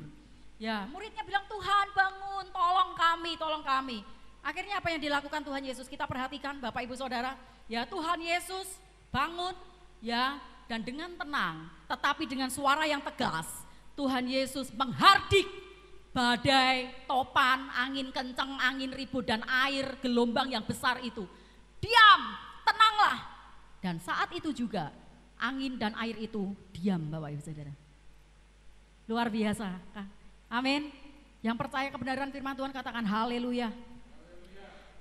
Ya, muridnya bilang, Tuhan bangun, tolong kami, tolong kami. Akhirnya apa yang dilakukan Tuhan Yesus? Kita perhatikan Bapak Ibu Saudara, ya Tuhan Yesus bangun, ya, dan dengan tenang, tetapi dengan suara yang tegas, Tuhan Yesus menghardik badai, topan, angin kencang, angin ribut, dan air gelombang yang besar itu. Diam, tenanglah. Dan saat itu juga angin dan air itu diam Bapak Ibu Saudara. Luar biasa kan? Amin. Yang percaya kebenaran firman Tuhan katakan haleluya.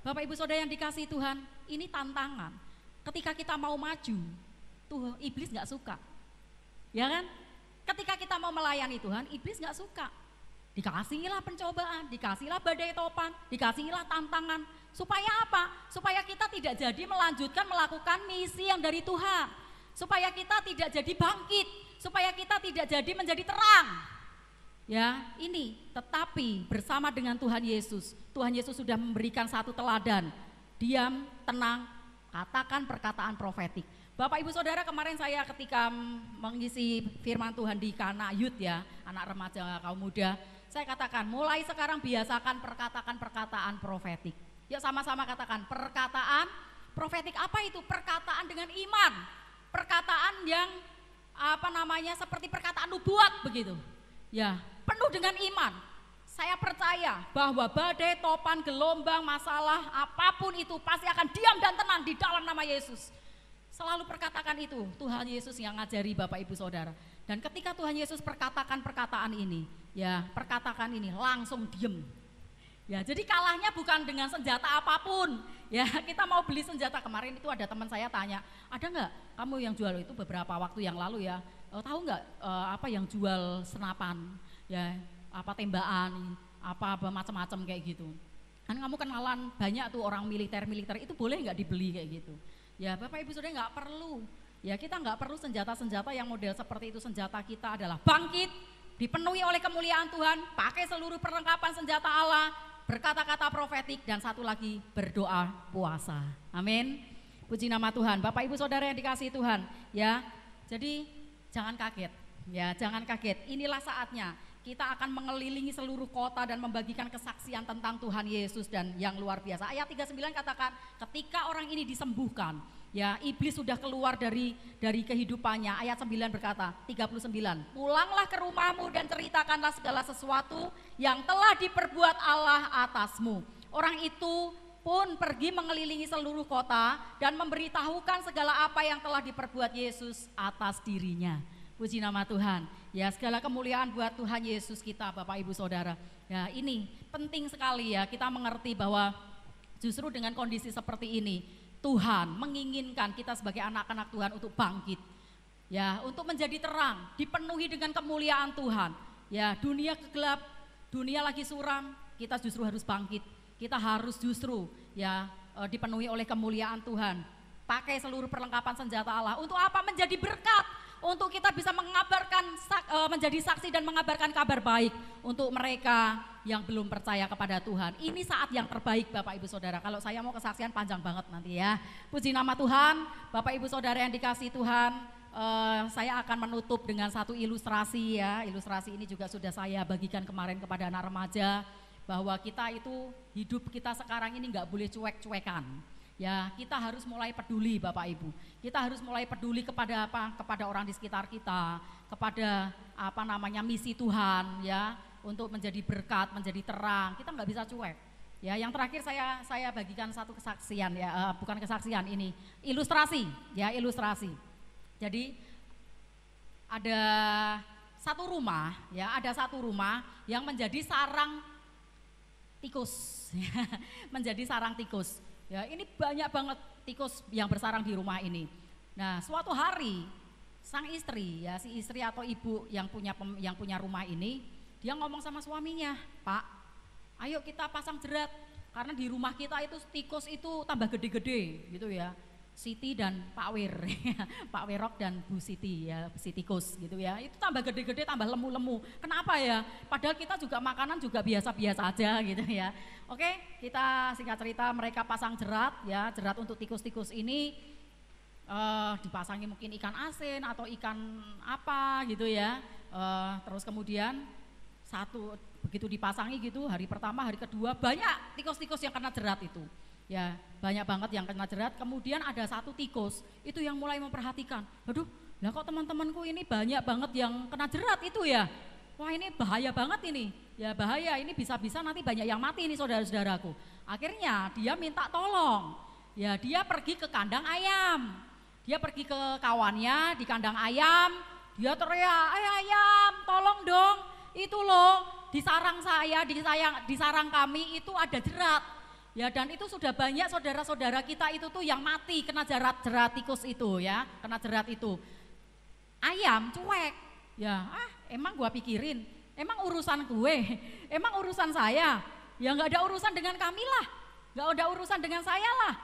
Bapak Ibu Saudara yang dikasihi Tuhan, ini tantangan. Ketika kita mau maju, Tuhan iblis gak suka. Ya kan? Ketika kita mau melayani Tuhan, iblis gak suka. Dikasihilah pencobaan, dikasihilah badai topan, dikasihilah tantangan. Supaya apa? Supaya kita tidak jadi melanjutkan melakukan misi yang dari Tuhan. Supaya kita tidak jadi bangkit, supaya kita tidak jadi menjadi terang. Ya, ini tetapi bersama dengan Tuhan Yesus sudah memberikan satu teladan. Diam, tenang, katakan perkataan profetik. Bapak Ibu Saudara, kemarin saya ketika mengisi firman Tuhan di Kana Youth ya, anak remaja kaum muda, saya katakan mulai sekarang biasakan perkataan profetik. Yuk sama-sama katakan perkataan profetik. Apa itu? Perkataan dengan iman. Perkataan yang seperti perkataan nubuat begitu. Ya, penuh dengan iman. Saya percaya bahwa badai, topan, gelombang, masalah apapun itu pasti akan diam dan tenang di dalam nama Yesus. Selalu perkatakan itu, Tuhan Yesus yang ngajari Bapak Ibu Saudara. Dan ketika Tuhan Yesus perkatakan perkataan ini, ya perkatakan ini langsung diem. Ya, jadi kalahnya bukan dengan senjata apapun. Ya, kita mau beli senjata, kemarin itu ada teman saya tanya, ada nggak kamu yang jual itu beberapa waktu yang lalu ya? Tahu nggak apa yang jual senapan, ya apa tembakan, apa macam-macam kayak gitu. Kan kamu kenalan banyak tuh orang militer itu boleh nggak dibeli kayak gitu. Ya Bapak Ibu Saudara nggak perlu. Ya kita nggak perlu senjata-senjata yang model seperti itu. Senjata kita adalah bangkit, dipenuhi oleh kemuliaan Tuhan, pakai seluruh perlengkapan senjata Allah, berkata-kata profetik, dan satu lagi berdoa puasa. Amin. Puji nama Tuhan. Bapak Ibu Saudara yang dikasihi Tuhan, ya. Jadi jangan kaget, ya jangan kaget. Inilah saatnya kita akan mengelilingi seluruh kota dan membagikan kesaksian tentang Tuhan Yesus dan yang luar biasa. Ayat 39 katakan, ketika orang ini disembuhkan, Ya, iblis sudah keluar dari kehidupannya. Ayat 9 berkata, 39. Pulanglah ke rumahmu dan ceritakanlah segala sesuatu yang telah diperbuat Allah atasmu. Orang itu pun pergi mengelilingi seluruh kota dan memberitahukan segala apa yang telah diperbuat Yesus atas dirinya. Puji nama Tuhan. Ya, segala kemuliaan buat Tuhan Yesus kita, Bapak Ibu Saudara. Ya, ini penting sekali ya, kita mengerti bahwa justru dengan kondisi seperti ini Tuhan menginginkan kita sebagai anak-anak Tuhan untuk bangkit. Ya, untuk menjadi terang, dipenuhi dengan kemuliaan Tuhan. Ya, dunia gelap, dunia lagi suram, kita justru harus bangkit. Kita harus justru ya dipenuhi oleh kemuliaan Tuhan. Pakai seluruh perlengkapan senjata Allah. Untuk apa? Menjadi berkat. Untuk kita bisa mengabarkan, menjadi saksi dan mengabarkan kabar baik untuk mereka yang belum percaya kepada Tuhan. Ini saat yang terbaik Bapak Ibu Saudara. Kalau saya mau kesaksian panjang banget nanti ya. Puji nama Tuhan, Bapak Ibu Saudara yang dikasihi Tuhan. Saya akan menutup dengan satu ilustrasi ya. Ilustrasi ini juga sudah saya bagikan kemarin kepada anak remaja. Bahwa kita itu, hidup kita sekarang ini nggak boleh cuek-cuekan. Ya, kita harus mulai peduli Bapak Ibu. Kita harus mulai peduli kepada apa? Kepada orang di sekitar kita, kepada misi Tuhan ya, untuk menjadi berkat, menjadi terang. Kita nggak bisa cuek. Ya, yang terakhir saya bagikan satu kesaksian ya, bukan kesaksian ini, ilustrasi ya, ilustrasi. Jadi ada satu rumah ya, ada satu rumah yang menjadi sarang tikus. Menjadi sarang tikus. Ya, ini banyak banget tikus yang bersarang di rumah ini. Nah, suatu hari sang istri ya, si istri atau ibu yang punya rumah ini, dia ngomong sama suaminya, "Pak, ayo kita pasang jerat karena di rumah kita itu tikus itu tambah gede-gede gitu ya." Siti dan Pak Wir, Pak Werok dan Bu Siti ya, si tikus gitu ya. Itu tambah gede-gede, tambah lemu-lemu. Kenapa ya? Padahal kita juga makanan juga biasa-biasa aja gitu ya. Oke, kita singkat cerita mereka pasang jerat ya, jerat untuk tikus-tikus ini dipasangi mungkin ikan asin atau ikan apa gitu ya. Terus kemudian begitu dipasangi gitu, hari pertama, hari kedua banyak tikus-tikus yang kena jerat itu. Ya, banyak banget yang kena jerat. Kemudian ada satu tikus itu yang mulai memperhatikan, aduh, lah kok teman-temanku ini banyak banget yang kena jerat itu ya. Wah, ini bahaya banget ini. Ya, bahaya, ini bisa-bisa nanti banyak yang mati ini saudara-saudaraku. Akhirnya dia minta tolong. Ya, dia pergi ke kandang ayam. Dia pergi ke kawannya di kandang ayam. Dia teriak, ayam, tolong dong. Itu loh, di sarang saya, di sarang kami itu ada jerat. Ya, dan itu sudah banyak saudara-saudara kita itu tuh yang mati kena jerat tikus itu ya, kena jerat itu. Ayam cuek, ya emang gua pikirin, emang urusan gue, emang urusan saya, ya nggak ada urusan dengan kami lah, nggak ada urusan dengan saya lah.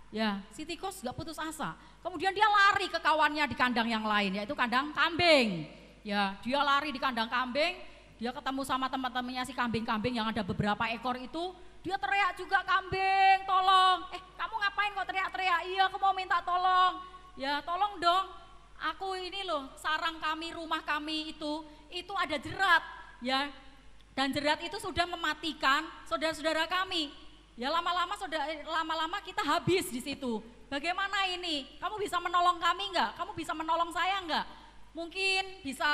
Ya, si tikus nggak putus asa, kemudian dia lari ke kawannya di kandang yang lain, yaitu kandang kambing. Ya, dia lari di kandang kambing, dia ketemu sama teman-temannya si kambing-kambing yang ada beberapa ekor itu. Dia teriak juga, kambing tolong, kamu ngapain kok teriak-teriak? Iya, aku mau minta tolong. Ya, tolong dong, aku ini loh, sarang kami, rumah kami itu ada jerat ya, dan jerat itu sudah mematikan saudara-saudara kami. Ya, lama-lama kita habis di situ. Bagaimana ini? Kamu bisa menolong kami enggak? Kamu bisa menolong saya enggak? Mungkin bisa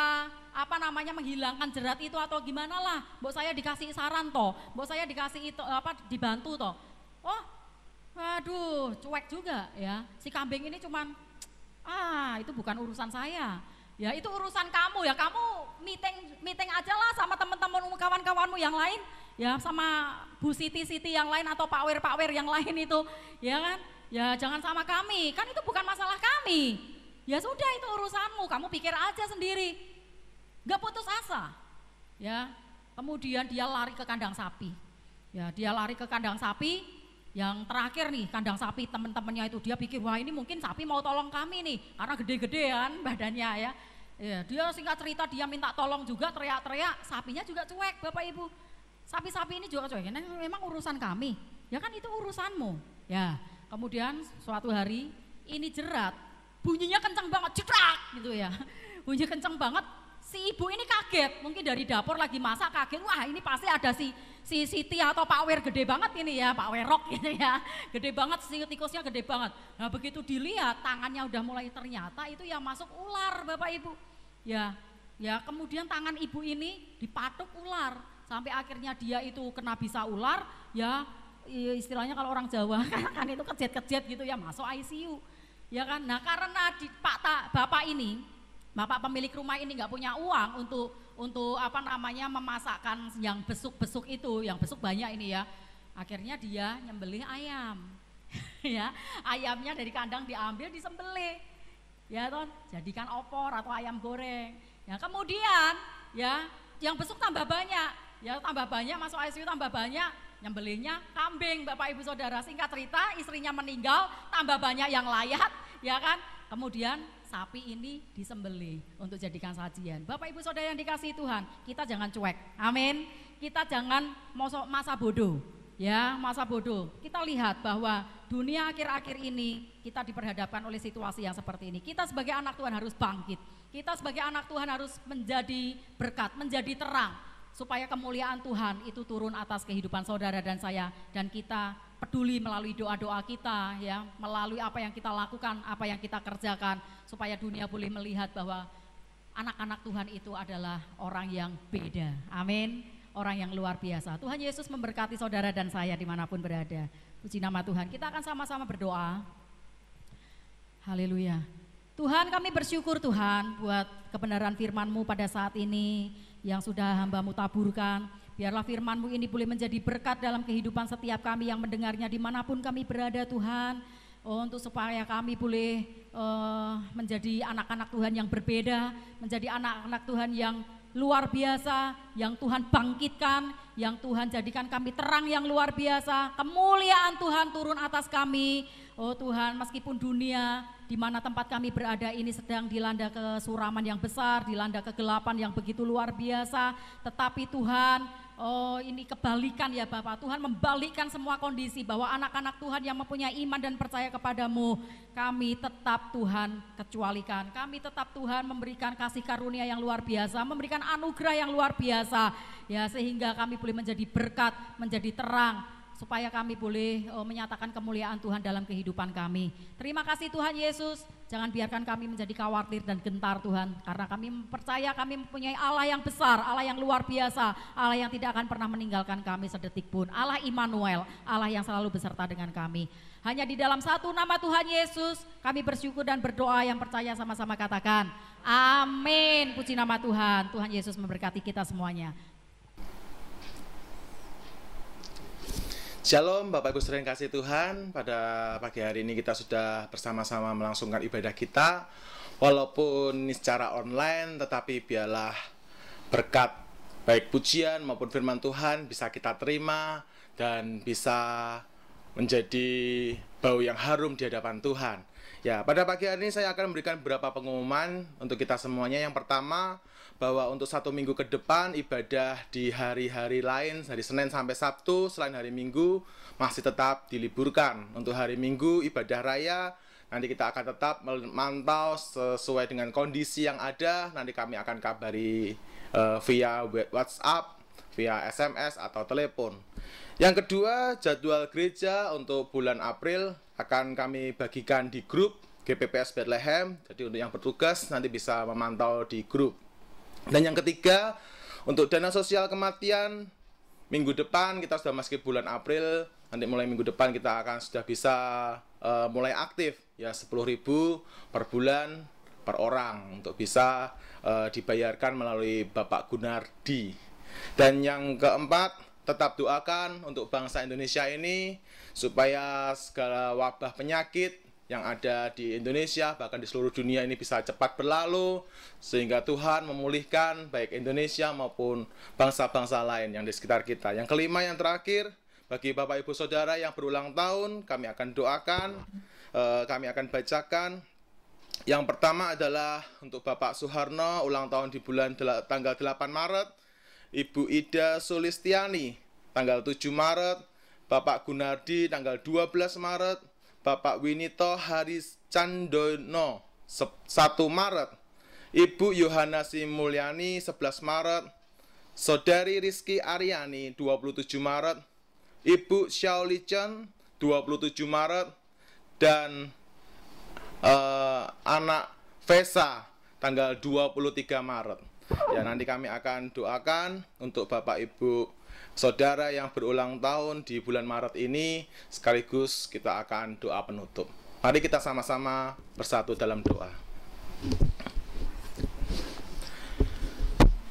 menghilangkan jerat itu atau gimana lah. Mbok saya dikasih saran toh, mbok saya dikasih itu dibantu toh. Oh, aduh, cuek juga ya. Si kambing ini cuman itu bukan urusan saya. Ya, itu urusan kamu ya. Kamu meeting aja lah sama teman-teman kawan-kawanmu yang lain. Ya, sama Bu Siti yang lain atau Pak Wir yang lain itu, ya kan? Ya, jangan sama kami. Kan itu bukan masalah kami. Ya sudah, itu urusanmu, kamu pikir aja sendiri. Gak putus asa. Ya, kemudian dia lari ke kandang sapi. Ya, dia lari ke kandang sapi. Yang terakhir nih, kandang sapi teman-temannya itu, dia pikir wah ini mungkin sapi mau tolong kami nih, karena gede-gedean badannya ya. Ya, dia singkat cerita dia minta tolong juga, teriak-teriak, sapinya juga cuek Bapak Ibu. Sapi-sapi ini juga cuek, memang urusan kami. Ya kan itu urusanmu. Ya, kemudian suatu hari ini jerat. Bunyinya kencang banget, jedrak gitu ya. Bunyinya kencang banget, si ibu ini kaget, mungkin dari dapur lagi masak kaget, wah ini pasti ada si si Siti atau Pak Wer gede banget ini ya, Pak Werok gitu ya. Gede banget, si tikusnya gede banget. Nah begitu dilihat tangannya udah mulai ternyata itu yang masuk ular Bapak Ibu. Ya kemudian tangan ibu ini dipatuk ular. Sampai akhirnya dia itu kena bisa ular ya, istilahnya kalau orang Jawa kan itu kejet-kejet gitu ya, masuk ICU. Ya kan, nah karena bapak pemilik rumah ini nggak punya uang untuk memasakkan yang besuk-besuk itu, yang besuk banyak ini ya. Akhirnya dia nyembelih ayam. Ya, ayamnya dari kandang diambil disembelih. Ya toh, jadikan opor atau ayam goreng. Ya, kemudian ya yang besuk tambah banyak. Ya tambah banyak masuk ICU tambah banyak. Nyembelihnya kambing Bapak Ibu Saudara. Singkat cerita istrinya meninggal, tambah banyak yang layat, ya kan? Kemudian sapi ini disembelih untuk jadikan sajian. Bapak Ibu Saudara yang dikasihi Tuhan, kita jangan cuek. Amin. Kita jangan masa bodoh. Ya, masa bodoh. Kita lihat bahwa dunia akhir-akhir ini kita diperhadapkan oleh situasi yang seperti ini. Kita sebagai anak Tuhan harus bangkit. Kita sebagai anak Tuhan harus menjadi berkat, menjadi terang. Supaya kemuliaan Tuhan itu turun atas kehidupan saudara dan saya, dan kita peduli melalui doa-doa kita ya, melalui apa yang kita lakukan, apa yang kita kerjakan, supaya dunia boleh melihat bahwa anak-anak Tuhan itu adalah orang yang beda. Amin. Orang yang luar biasa. Tuhan Yesus memberkati saudara dan saya dimanapun berada. Puji nama Tuhan. Kita akan sama-sama berdoa. Haleluya. Tuhan, kami bersyukur Tuhan buat kebenaran firman-Mu pada saat ini yang sudah hamba-Mu taburkan. Biarlah firman-Mu ini boleh menjadi berkat dalam kehidupan setiap kami yang mendengarnya dimanapun kami berada Tuhan. Untuk supaya kami boleh menjadi anak-anak Tuhan yang berbeda, menjadi anak-anak Tuhan yang luar biasa, yang Tuhan bangkitkan, yang Tuhan jadikan kami terang yang luar biasa. Kemuliaan Tuhan turun atas kami. Oh Tuhan, meskipun dunia di mana tempat kami berada ini sedang dilanda kesuraman yang besar, dilanda kegelapan yang begitu luar biasa, tetapi Tuhan, oh ini kebalikan ya Bapak, Tuhan membalikkan semua kondisi bahwa anak-anak Tuhan yang mempunyai iman dan percaya kepadamu, kami tetap Tuhan kecualikan, kami tetap Tuhan memberikan kasih karunia yang luar biasa, memberikan anugerah yang luar biasa, ya sehingga kami boleh menjadi berkat, menjadi terang, supaya kami boleh menyatakan kemuliaan Tuhan dalam kehidupan kami. Terima kasih Tuhan Yesus, jangan biarkan kami menjadi khawatir dan gentar Tuhan, karena kami percaya kami mempunyai Allah yang besar, Allah yang luar biasa, Allah yang tidak akan pernah meninggalkan kami sedetik pun, Allah Immanuel, Allah yang selalu beserta dengan kami. Hanya di dalam satu nama Tuhan Yesus kami bersyukur dan berdoa, yang percaya sama-sama katakan amin. Puji nama Tuhan. Tuhan Yesus memberkati kita semuanya. Shalom Bapak Ibu Saudara yang kasih Tuhan, pada pagi hari ini kita sudah bersama-sama melangsungkan ibadah kita, walaupun secara online, tetapi biarlah berkat baik pujian maupun firman Tuhan bisa kita terima dan bisa menjadi bau yang harum di hadapan Tuhan. Ya, pada pagi hari ini saya akan memberikan beberapa pengumuman untuk kita semuanya. Yang pertama, bahwa untuk 1 minggu ke depan ibadah di hari-hari lain, hari Senin sampai Sabtu selain hari Minggu masih tetap diliburkan. Untuk hari Minggu ibadah raya nanti kita akan tetap memantau sesuai dengan kondisi yang ada. Nanti kami akan kabari via WhatsApp, via SMS atau telepon. Yang kedua, jadwal gereja untuk bulan April akan kami bagikan di grup GPPS Bethlehem. Jadi untuk yang bertugas nanti bisa memantau di grup. Dan yang ketiga, untuk dana sosial kematian minggu depan kita sudah masuk bulan April. Nanti mulai minggu depan kita akan sudah bisa mulai aktif ya, 10.000 per bulan per orang untuk bisa dibayarkan melalui Bapak Gunardi. Dan yang keempat, tetap doakan untuk bangsa Indonesia ini supaya segala wabah penyakit yang ada di Indonesia bahkan di seluruh dunia ini bisa cepat berlalu, sehingga Tuhan memulihkan baik Indonesia maupun bangsa-bangsa lain yang di sekitar kita. Yang kelima, yang terakhir, bagi Bapak Ibu Saudara yang berulang tahun, kami akan doakan, kami akan bacakan. Yang pertama adalah untuk Bapak Suharno, ulang tahun di tanggal 8 Maret, Ibu Ida Sulistiani tanggal 7 Maret, Bapak Gunardi tanggal 12 Maret, Bapak Winito Haris Candono 1 Maret, Ibu Yohana Simulyani 11 Maret, Saudari Rizky Aryani 27 Maret, Ibu Xiaoli Chen 27 Maret, dan anak Vesa tanggal 23 Maret. Ya, nanti kami akan doakan untuk Bapak Ibu Saudara yang berulang tahun di bulan Maret ini, sekaligus kita akan doa penutup. Mari kita sama-sama bersatu dalam doa.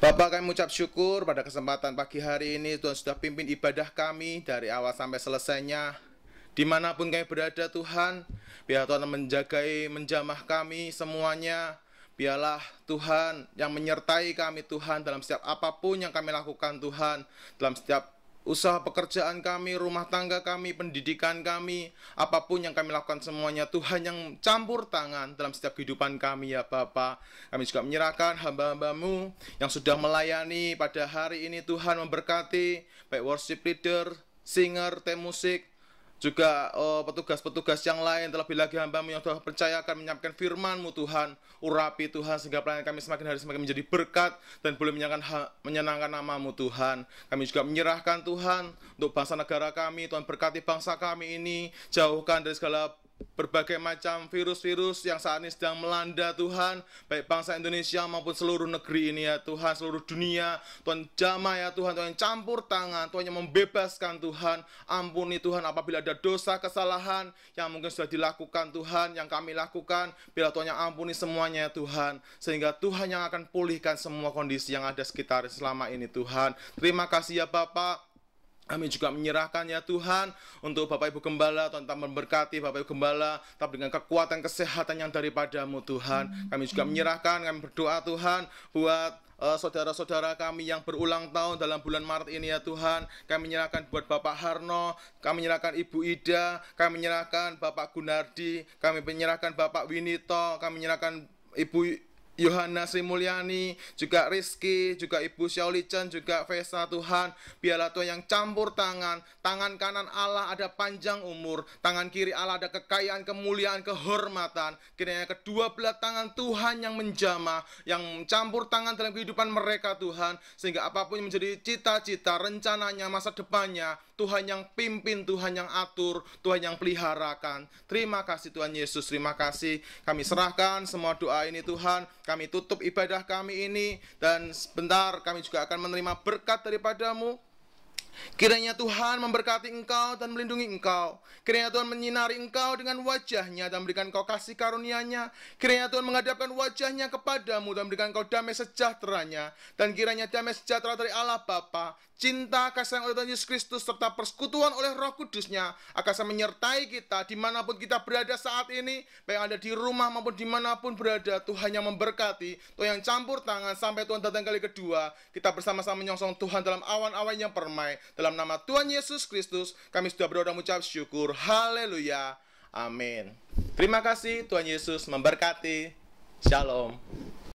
Bapak, kami mengucap syukur pada kesempatan pagi hari ini Tuhan sudah pimpin ibadah kami dari awal sampai selesainya. Dimanapun kami berada Tuhan, biar Tuhan menjagai, menjamah kami semuanya. Biarlah Tuhan yang menyertai kami Tuhan dalam setiap apapun yang kami lakukan Tuhan, dalam setiap usaha pekerjaan kami, rumah tangga kami, pendidikan kami, apapun yang kami lakukan semuanya, Tuhan yang campur tangan dalam setiap kehidupan kami ya Bapa. Kami juga menyerahkan hamba-hambamu yang sudah melayani pada hari ini, Tuhan memberkati baik worship leader, singer, tim musik, juga petugas-petugas yang lain, terlebih lagi hamba-Mu yang telah percayakan menyampaikan firman-Mu Tuhan. Urapi Tuhan sehingga pelayanan kami semakin hari semakin menjadi berkat dan boleh menyenangkan nama-Mu Tuhan. Kami juga menyerahkan Tuhan untuk bangsa negara kami. Tuhan berkati bangsa kami ini, jauhkan dari segala berbagai macam virus-virus yang saat ini sedang melanda Tuhan, baik bangsa Indonesia maupun seluruh negeri ini ya Tuhan, seluruh dunia. Tuhan jamah ya Tuhan, Tuhan yang campur tangan, Tuhan yang membebaskan Tuhan. Ampuni Tuhan apabila ada dosa, kesalahan yang mungkin sudah dilakukan Tuhan, yang kami lakukan, biar Tuhan yang ampuni semuanya ya Tuhan, sehingga Tuhan yang akan pulihkan semua kondisi yang ada sekitar selama ini Tuhan. Terima kasih ya Bapak. Kami juga menyerahkan ya Tuhan untuk Bapak Ibu Gembala, Tuhan tetap memberkati Bapak Ibu Gembala, tetap dengan kekuatan kesehatan yang daripada-Mu Tuhan. Kami juga menyerahkan, kami berdoa Tuhan buat saudara-saudara kami yang berulang tahun dalam bulan Maret ini ya Tuhan. Kami menyerahkan buat Bapak Harno, kami menyerahkan Ibu Ida, kami menyerahkan Bapak Gunardi, kami menyerahkan Bapak Winito, kami menyerahkan Ibu Yohana Sri Mulyani, juga Rizky, juga Ibu Xiaoli Chen, juga Vesa Tuhan. Biarlah Tuhan yang campur tangan. Tangan kanan Allah ada panjang umur, tangan kiri Allah ada kekayaan, kemuliaan, kehormatan. Kiranya kedua belah tangan Tuhan yang menjamah, yang campur tangan dalam kehidupan mereka Tuhan, sehingga apapun yang menjadi cita-cita, rencananya, masa depannya, Tuhan yang pimpin, Tuhan yang atur, Tuhan yang peliharakan. Terima kasih Tuhan Yesus, terima kasih. Kami serahkan semua doa ini Tuhan. Kami tutup ibadah kami ini, dan sebentar kami juga akan menerima berkat daripada-Mu. Kiranya Tuhan memberkati engkau dan melindungi engkau. Kiranya Tuhan menyinari engkau dengan wajah-Nya dan memberikan engkau kasih karunia-Nya. Kiranya Tuhan menghadapkan wajah-Nya kepadamu dan memberikan engkau damai sejahtera-Nya. Dan kiranya damai sejahtera dari Allah Bapa, cinta kasih oleh Tuhan Yesus Kristus, serta persekutuan oleh Roh Kudus-Nya akan menyertai kita dimanapun kita berada saat ini, baik ada di rumah maupun dimanapun berada. Tuhan yang memberkati, Tuhan yang campur tangan sampai Tuhan datang kali kedua. Kita bersama-sama menyongsong Tuhan dalam awan-awan yang permai. Dalam nama Tuhan Yesus Kristus kami sudah berdoa dan mengucap syukur. Haleluya, amin. Terima kasih, Tuhan Yesus memberkati. Shalom.